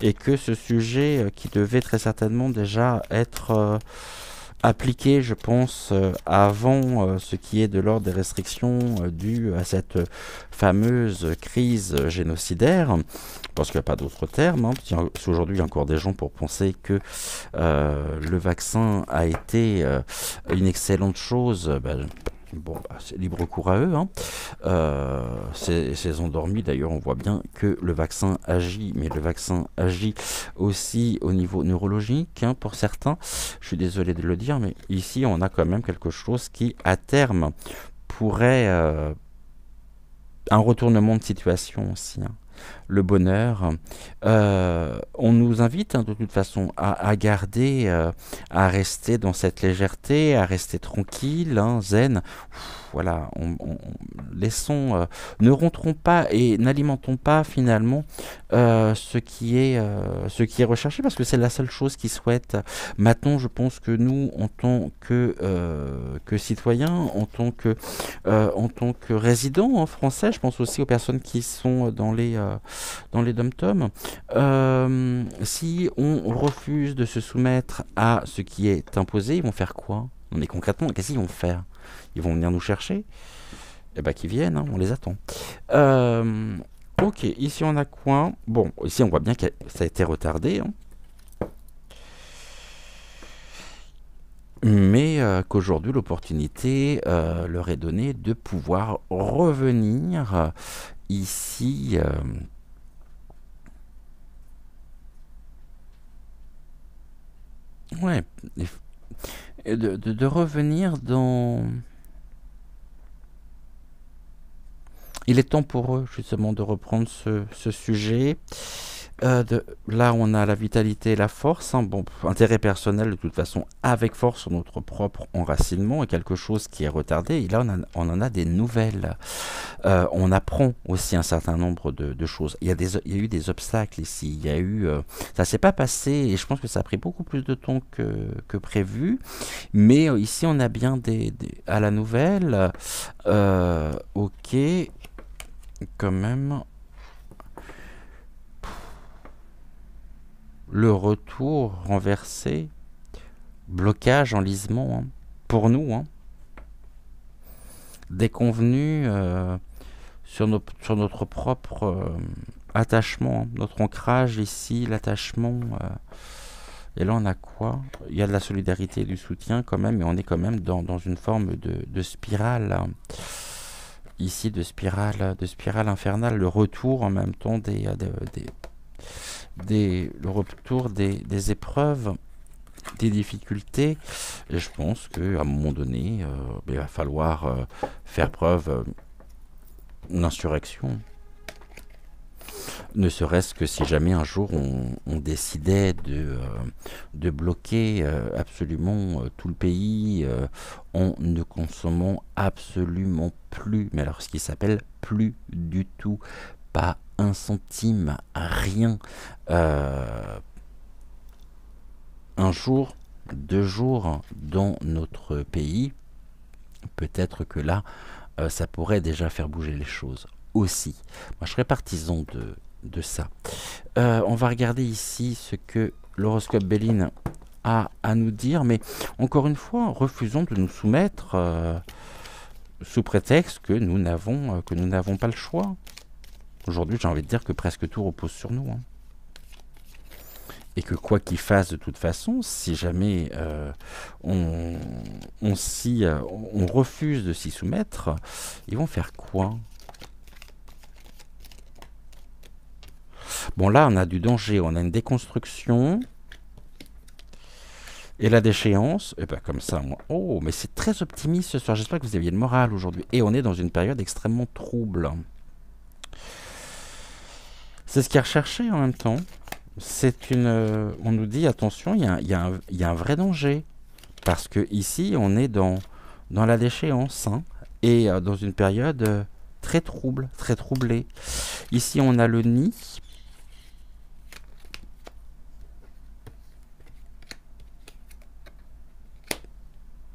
Et que ce sujet qui devait très certainement déjà être appliqué, je pense, avant ce qui est de l'ordre des restrictions dues à cette fameuse crise génocidaire, parce qu'il n'y a pas d'autre terme. Hein. Aujourd'hui, il y a encore des gens pour penser que le vaccin a été une excellente chose. Bon, c'est libre cours à eux. Hein. Ces endormis, d'ailleurs, on voit bien que le vaccin agit, mais le vaccin agit aussi au niveau neurologique, hein, pour certains. Je suis désolé de le dire, mais ici, on a quand même quelque chose qui, à terme, pourrait... un retournement de situation aussi. Hein. Le bonheur. On nous invite de toute façon à garder, à rester dans cette légèreté, à rester tranquille, hein, zen. Voilà, laissons, ne rentrons pas et n'alimentons pas finalement ce qui est recherché, parce que c'est la seule chose qu'ils souhaitent. Maintenant, je pense que nous, en tant que citoyens, en tant que résidents français, je pense aussi aux personnes qui sont dans les dom-toms, si on refuse de se soumettre à ce qui est imposé, ils vont faire quoi? Mais concrètement, qu'est-ce qu'ils vont faire? Ils vont venir nous chercher? Eh bien, qu'ils viennent, hein, on les attend. Ok, ici on a quoi? Bon, ici on voit bien que ça a été retardé. Hein. Mais qu'aujourd'hui l'opportunité leur est donnée de pouvoir revenir ici... Ouais, de revenir dans... Il est temps pour eux, justement, de reprendre ce sujet. Là, on a la vitalité et la force. Hein. Bon, intérêt personnel, de toute façon, avec force sur notre propre enracinement, et quelque chose qui est retardé. Et là, on en a des nouvelles. On apprend aussi un certain nombre de choses. Il y a eu des obstacles ici. Il y a eu, ça s'est pas passé, et je pense que ça a pris beaucoup plus de temps que prévu. Mais ici, on a bien à la nouvelle. Ok, quand même. Le retour renversé, blocage, enlisement, hein, pour nous, hein. Déconvenu sur notre propre attachement, hein, notre ancrage ici, l'attachement. Et là, on a quoi? Il y a de la solidarité et du soutien quand même, mais on est quand même dans une forme de spirale. Hein. Ici, de spirale infernale, le retour en même temps le retour des épreuves, des difficultés. Et je pense qu'à un moment donné, il va falloir faire preuve d'insurrection. Ne serait-ce que si jamais un jour on décidait de bloquer absolument tout le pays en ne consommant absolument plus, mais alors ce qui s'appelle plus du tout, pas un centime, rien. Un jour, 2 jours dans notre pays, peut-être que là, ça pourrait déjà faire bouger les choses aussi. Moi, je serais partisan de ça. On va regarder ici ce que l'horoscope Béline à nous dire, mais encore une fois, refusons de nous soumettre sous prétexte que nous n'avons pas le choix. Aujourd'hui, j'ai envie de dire que presque tout repose sur nous, hein. Et que quoi qu'ils fassent de toute façon, si jamais on refuse de s'y soumettre, ils vont faire quoi? Bon, là, on a du danger, on a une déconstruction. Et la déchéance, et ben comme ça, oh, mais c'est très optimiste ce soir. J'espère que vous aviez le moral aujourd'hui. Et on est dans une période extrêmement trouble. C'est ce qui est recherché en même temps. On nous dit attention, il y a un vrai danger parce que ici on est dans la déchéance, hein, et dans une période très trouble, très troublée. Ici on a le nid.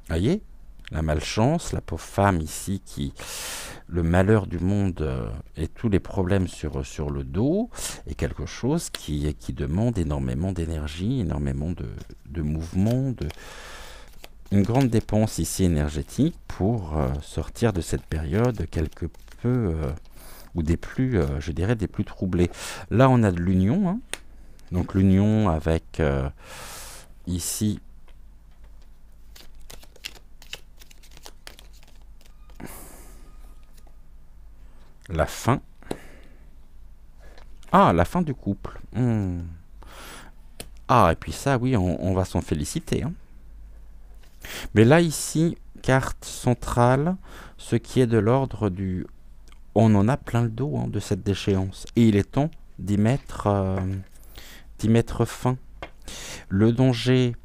Voyez, la malchance, la pauvre femme ici le malheur du monde et tous les problèmes sur le dos est quelque chose qui demande énormément d'énergie, énormément de mouvement, une grande dépense ici énergétique pour sortir de cette période quelque peu, ou des plus, je dirais, des plus troublées. Là, on a de l'union, hein. Donc l'union avec ici la fin. Ah, la fin du couple. Ah, et puis ça, oui, on va s'en féliciter, hein. Mais là, ici, carte centrale, ce qui est de l'ordre du... On en a plein le dos, hein, de cette déchéance. Et il est temps d'y mettre fin. Le danger,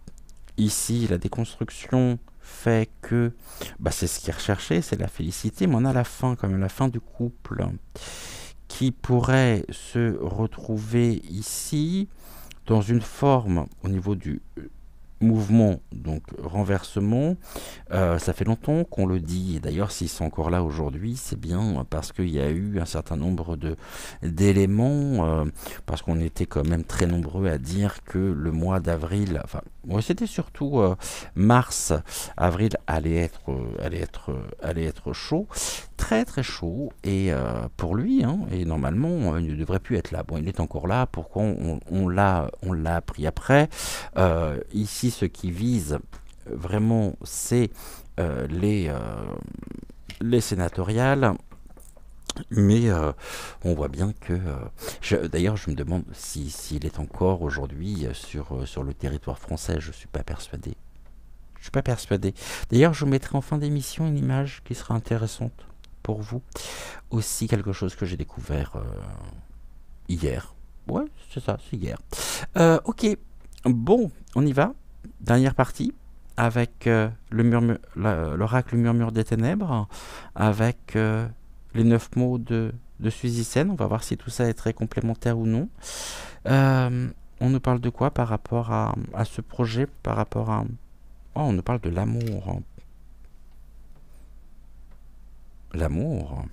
ici, la déconstruction fait que... Bah, c'est ce qui est recherché, c'est la félicité. Mais on a la fin, quand même, la fin du couple, qui pourrait se retrouver ici dans une forme au niveau du mouvement, donc renversement. Ça fait longtemps qu'on le dit, et d'ailleurs s'ils sont encore là aujourd'hui, c'est bien parce qu'il y a eu un certain nombre d'éléments, parce qu'on était quand même très nombreux à dire que le mois d'avril, enfin c'était surtout mars, avril allait être chaud, très très chaud, et pour lui, hein, et normalement il ne devrait plus être là. Bon, il est encore là, pourquoi on l'a appris après. Ici, ce qui vise vraiment, c'est les sénatoriales. Mais on voit bien que... D'ailleurs, je me demande s'il est encore aujourd'hui sur le territoire français. Je ne suis pas persuadé. Je suis pas persuadé. D'ailleurs, je vous mettrai en fin d'émission une image qui sera intéressante pour vous. Aussi, quelque chose que j'ai découvert hier. Ouais, c'est ça, c'est hier. Ok, bon, on y va. Dernière partie, avec l'oracle Murmure des Ténèbres, avec les 9 mots de Suzy Sen. On va voir si tout ça est très complémentaire ou non. On nous parle de quoi par rapport à ce projet, par rapport à... Oh, on nous parle de l'amour. L'amour.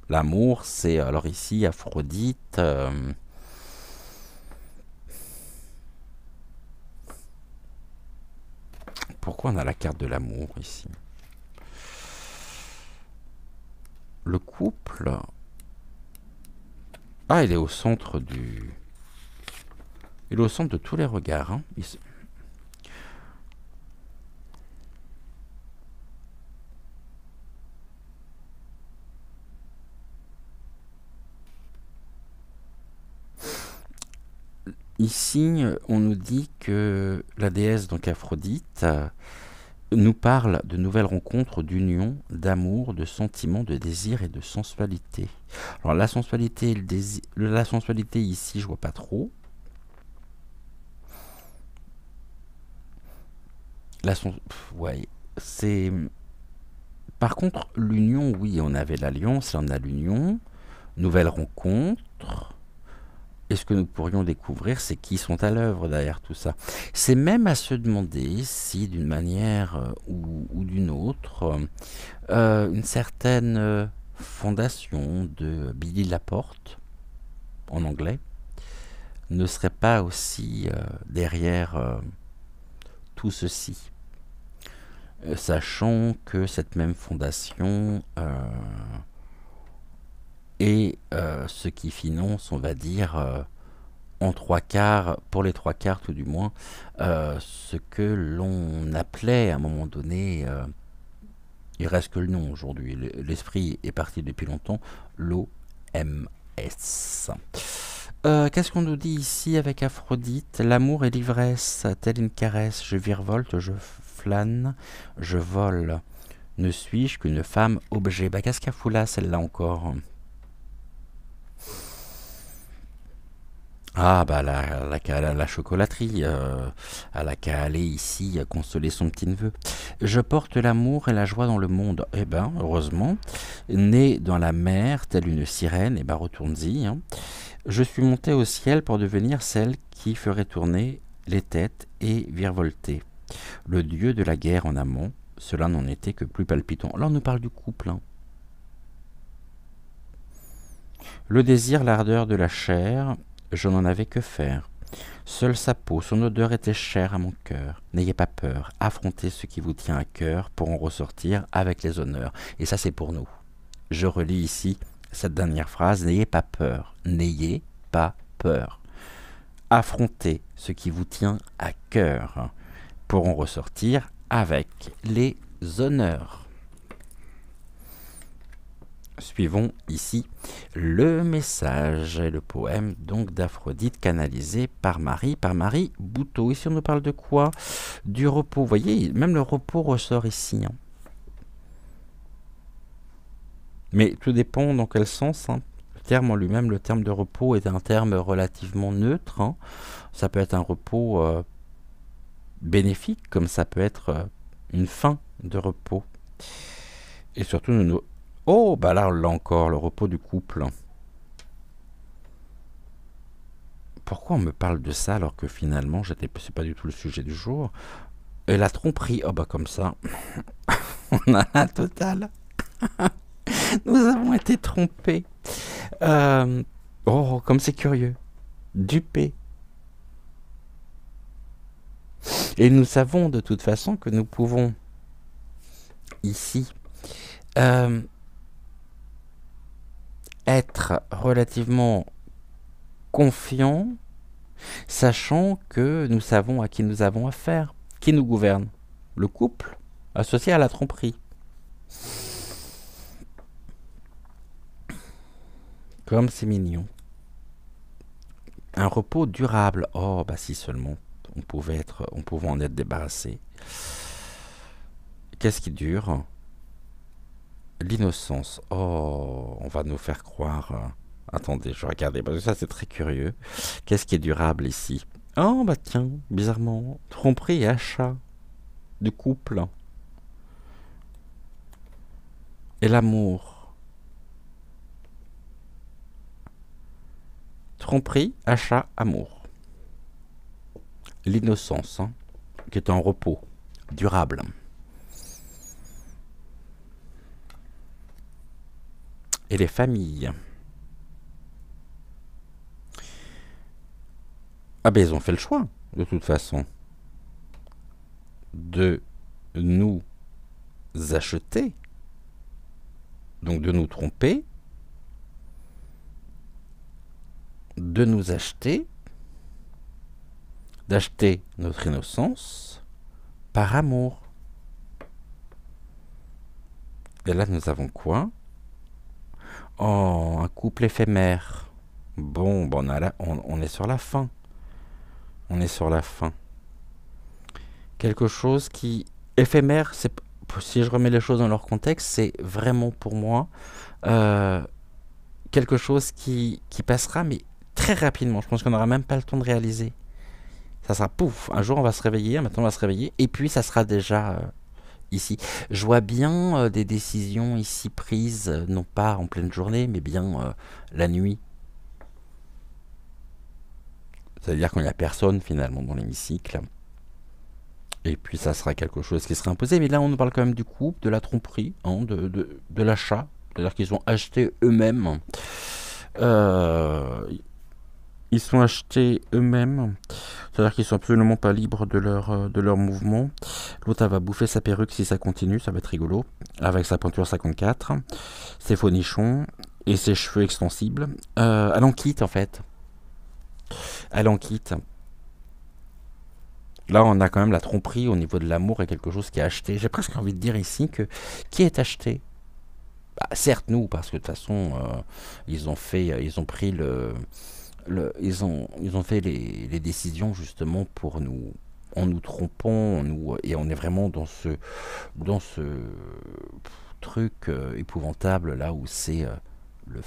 L'amour, c'est... Alors ici, Aphrodite... Pourquoi on a la carte de l'amour ici? Le couple... Ah, il est au centre du... Il est au centre de tous les regards, hein. Ici, on nous dit que la déesse, donc Aphrodite, nous parle de nouvelles rencontres, d'union, d'amour, de sentiments, de désir et de sensualité. Alors la sensualité et le désir, la sensualité ici, je vois pas trop. Ouais, c'est... Par contre, l'union, oui, on avait l'alliance, là on a l'union, nouvelles rencontres. Et ce que nous pourrions découvrir, c'est qui sont à l'œuvre derrière tout ça. C'est même à se demander si, d'une manière ou d'une autre, une certaine fondation de Billy Laporte, en anglais, ne serait pas aussi derrière tout ceci, sachant que cette même fondation est ce qui finance, on va dire, en trois quarts, pour les trois quarts tout du moins, ce que l'on appelait à un moment donné, il reste que le nom aujourd'hui, l'esprit est parti depuis longtemps, l'OMS. Qu'est-ce qu'on nous dit ici avec Aphrodite? L'amour et l'ivresse, telle une caresse, je virevolte, je flâne, je vole. Ne suis-je qu'une femme objet? Bah, qu'est-ce qu'elle fout là, celle-là encore? Ah, bah, la chocolaterie, elle a qu'à aller ici consoler son petit-neveu. Je porte l'amour et la joie dans le monde. Eh ben, heureusement, né dans la mer, telle une sirène, eh ben, retourne-y, hein. Je suis montée au ciel pour devenir celle qui ferait tourner les têtes et virevolter. Le dieu de la guerre en amont, cela n'en était que plus palpitant. Là, on nous parle du couple, hein. Le désir, l'ardeur de la chair, je n'en avais que faire. Seule sa peau, son odeur était chère à mon cœur. N'ayez pas peur, affrontez ce qui vous tient à cœur pour en ressortir avec les honneurs. Et ça, c'est pour nous. Je relis ici cette dernière phrase, n'ayez pas peur, n'ayez pas peur. Affrontez ce qui vous tient à cœur pour en ressortir avec les honneurs. Suivons ici le message et le poème donc d'Aphrodite canalisé par Marie Bouteau. Ici on nous parle de quoi? Du repos. Vous voyez, même le repos ressort ici, hein. Mais tout dépend dans quel sens, hein. Le terme en lui-même, le terme de repos est un terme relativement neutre, hein. Ça peut être un repos bénéfique, comme ça peut être une fin de repos. Et surtout, oh, bah là encore, le repos du couple. Pourquoi on me parle de ça alors que finalement, c'est pas du tout le sujet du jour? Et la tromperie, oh bah comme ça, on a la totale. Nous avons été trompés. Oh, comme c'est curieux. Dupés. Et nous savons de toute façon que nous pouvons, ici, être relativement confiants, sachant que nous savons à qui nous avons affaire, qui nous gouverne. Le couple, associé à la tromperie. Comme c'est mignon. Un repos durable. Oh, bah si seulement on pouvait en être débarrassé. Qu'est-ce qui dure? L'innocence. Oh, on va nous faire croire. Attendez, je vais regarder, parce que ça c'est très curieux. Qu'est-ce qui est durable ici? Oh, bah tiens, bizarrement. Tromperie et achat du couple. Et l'amour. Tromperie, achat, amour. L'innocence, hein, qui est en repos, durable. Et les familles. Ah ben ils ont fait le choix, de toute façon, de nous acheter, donc de nous tromper, de nous acheter, d'acheter notre innocence par amour. Et là, nous avons quoi? Oh, un couple éphémère. Bon, on est sur la fin. On est sur la fin. Quelque chose qui... Éphémère, si je remets les choses dans leur contexte, c'est vraiment pour moi quelque chose qui passera, mais très rapidement. Je pense qu'on n'aura même pas le temps de réaliser. Ça sera pouf, un jour on va se réveiller, maintenant on va se réveiller, et puis ça sera déjà ici. Je vois bien des décisions ici prises, non pas en pleine journée, mais bien la nuit. C'est-à-dire quand il n'y a personne finalement dans l'hémicycle. Et puis ça sera quelque chose qui sera imposé. Mais là on nous parle quand même du couple, de la tromperie, hein, de l'achat. C'est-à-dire qu'ils ont acheté eux-mêmes. Ils sont achetés eux-mêmes. C'est-à-dire qu'ils sont absolument pas libres de leur mouvement. L'autre, elle va bouffer sa perruque si ça continue, ça va être rigolo. Avec sa peinture 54, ses faux nichons et ses cheveux extensibles. Elle en quitte en fait. Elle en quitte. Là, on a quand même la tromperie au niveau de l'amour et quelque chose qui est acheté. J'ai presque envie de dire ici que qui est acheté. Bah, certes, nous, parce que de toute façon, ils ont pris ils ont fait les décisions justement pour nous, en nous trompant, et on est vraiment dans ce truc épouvantable là où c'est le,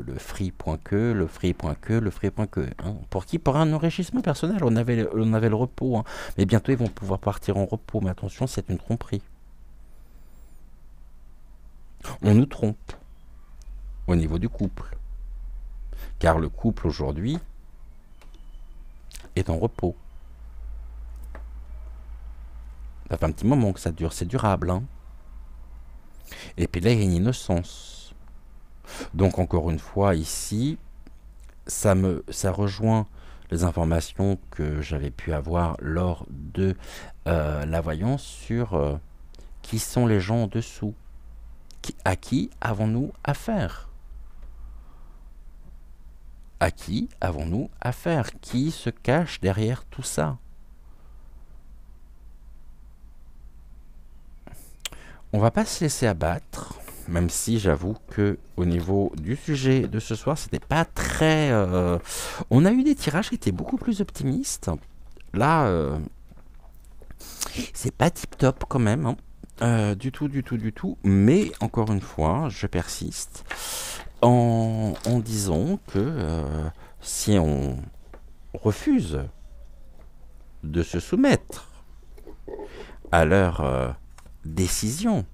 le free.que, le free.que, le free.que. Hein. Pour qui? Pour un enrichissement personnel. On avait le repos. Hein. Mais bientôt, ils vont pouvoir partir en repos. Mais attention, c'est une tromperie. On nous trompe au niveau du couple. Car le couple aujourd'hui est en repos. Ça fait un petit moment que ça dure. C'est durable. Hein. Et puis là, il y a une innocence. Donc, encore une fois, ici, ça rejoint les informations que j'avais pu avoir lors de la voyance sur qui sont les gens en dessous. À qui avons-nous affaire? À qui avons-nous affaire? Qui se cache derrière tout ça? On va pas se laisser abattre, même si j'avoue que au niveau du sujet de ce soir, c'était pas très. On a eu des tirages qui étaient beaucoup plus optimistes. Là, c'est pas tip top quand même. Hein. Du tout. Mais encore une fois, je persiste en disant que si on refuse de se soumettre à leur décision,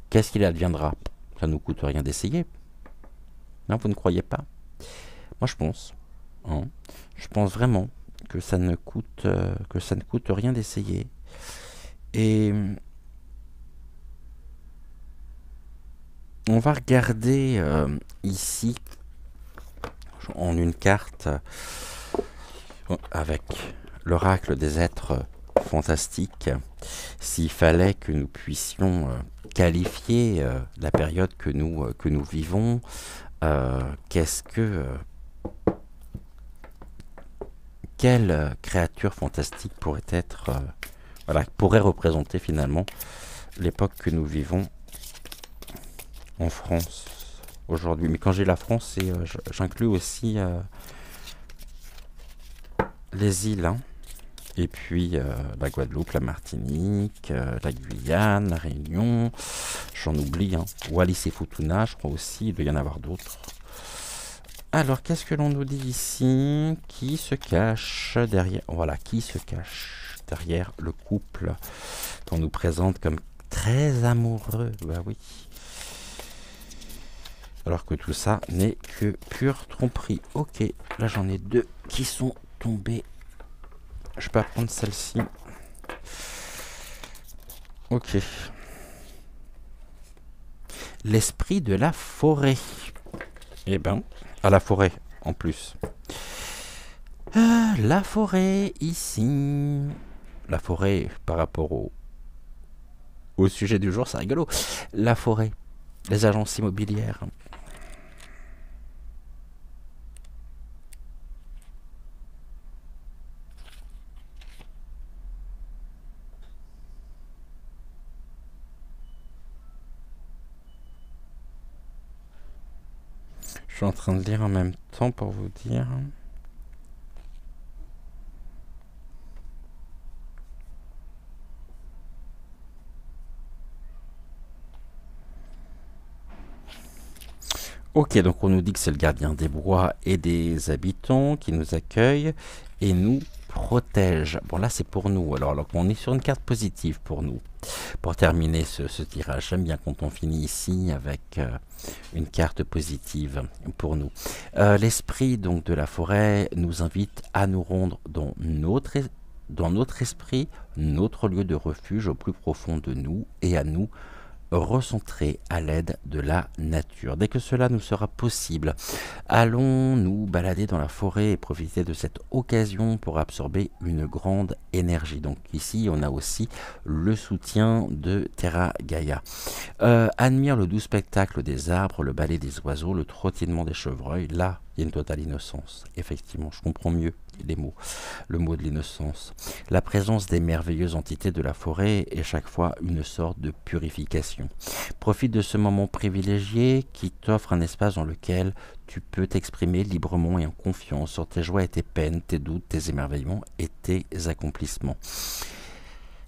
qu'est-ce qu'il adviendra? Ça ne nous coûte rien d'essayer. Non, vous ne croyez pas? Moi, je pense. Hein. Je pense vraiment que ça ne coûte rien d'essayer. Et on va regarder ici en une carte avec l'oracle des êtres fantastiques, s'il fallait que nous puissions qualifier la période que nous vivons, quelle créature fantastique pourrait être, pourrait représenter finalement l'époque que nous vivons en France aujourd'hui. Mais quand j'ai la France, j'inclus aussi les îles, hein. Et puis la Guadeloupe, la Martinique, la Guyane, la Réunion, j'en oublie, hein. Wallis et Futuna, je crois aussi, il doit y en avoir d'autres. Alors, qu'est-ce que l'on nous dit ici? Qui se cache derrière... Voilà, qui se cache derrière le couple qu'on nous présente comme très amoureux? Bah oui. Alors que tout ça n'est que pure tromperie. Ok, là j'en ai deux qui sont tombés. Je peux prendre celle-ci. Ok. L'esprit de la forêt. Eh ben, à la forêt en plus. La forêt ici. La forêt par rapport au sujet du jour, c'est rigolo. La forêt, les agences immobilières. Je suis en train de lire en même temps pour vous dire. Ok, donc on nous dit que c'est le gardien des bois et des habitants qui nous accueille et nous protège. Bon, là c'est pour nous. Alors on est sur une carte positive pour nous. Pour terminer ce tirage, j'aime bien quand on finit ici avec une carte positive pour nous. L'esprit donc de la forêt nous invite à nous rendre dans notre esprit, notre lieu de refuge au plus profond de nous, et à nous recentrer à l'aide de la nature. Dès que cela nous sera possible, allons nous balader dans la forêt et profiter de cette occasion pour absorber une grande énergie. Donc ici, on a aussi le soutien de Terra Gaia. Admire le doux spectacle des arbres, le balai des oiseaux, le trottinement des chevreuils. Là, il y a une totale innocence. Effectivement, je comprends mieux les mots, le mot de l'innocence. La présence des merveilleuses entités de la forêt est chaque fois une sorte de purification. Profite de ce moment privilégié qui t'offre un espace dans lequel tu peux t'exprimer librement et en confiance sur tes joies et tes peines, tes doutes, tes émerveillements et tes accomplissements.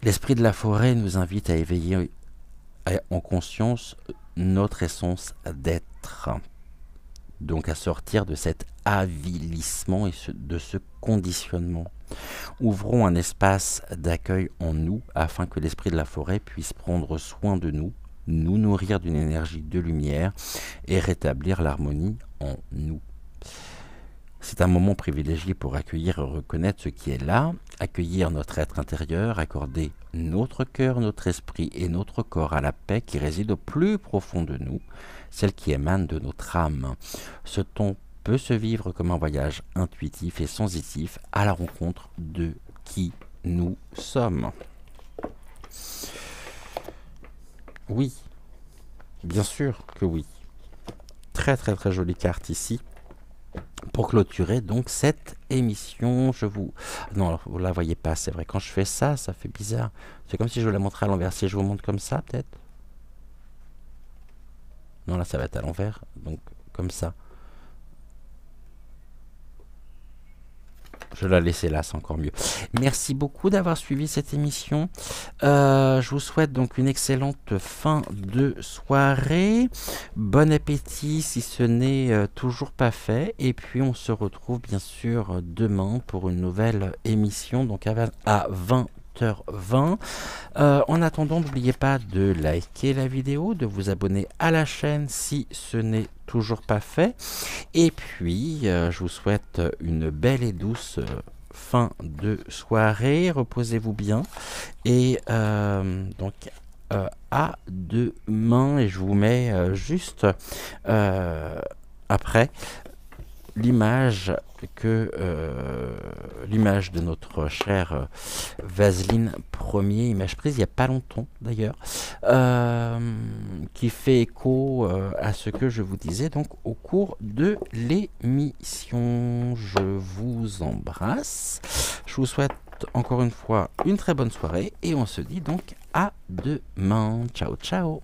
L'esprit de la forêt nous invite à éveiller en conscience notre essence d'être. Donc à sortir de cet avilissement et de ce conditionnement. Ouvrons un espace d'accueil en nous afin que l'esprit de la forêt puisse prendre soin de nous, nous nourrir d'une énergie de lumière et rétablir l'harmonie en nous. C'est un moment privilégié pour accueillir et reconnaître ce qui est là, accueillir notre être intérieur, accorder notre cœur, notre esprit et notre corps à la paix qui réside au plus profond de nous, celle qui émane de notre âme. Ce temps peut se vivre comme un voyage intuitif et sensitif à la rencontre de qui nous sommes. Oui, bien sûr que oui. Très très très jolie carte ici. Pour clôturer donc cette émission, non, alors, vous la voyez pas, c'est vrai. Quand je fais ça, ça fait bizarre. C'est comme si je la montrais à l'envers. Si je vous montre comme ça, peut-être. Non, là, ça va être à l'envers. Donc, comme ça. Je la laisser là, c'est encore mieux. Merci beaucoup d'avoir suivi cette émission. Je vous souhaite donc une excellente fin de soirée. Bon appétit si ce n'est toujours pas fait. Et puis on se retrouve bien sûr demain pour une nouvelle émission, donc à 20h20. En attendant, n'oubliez pas de liker la vidéo, de vous abonner à la chaîne si ce n'est toujours pas fait. Et puis, je vous souhaite une belle et douce fin de soirée. Reposez-vous bien. Et donc, à demain. Et je vous mets juste après l'image l'image de notre chère Vaseline Premier, image prise il n'y a pas longtemps d'ailleurs, qui fait écho à ce que je vous disais donc au cours de l'émission. Je vous embrasse, je vous souhaite encore une fois une très bonne soirée et on se dit donc à demain. Ciao ciao.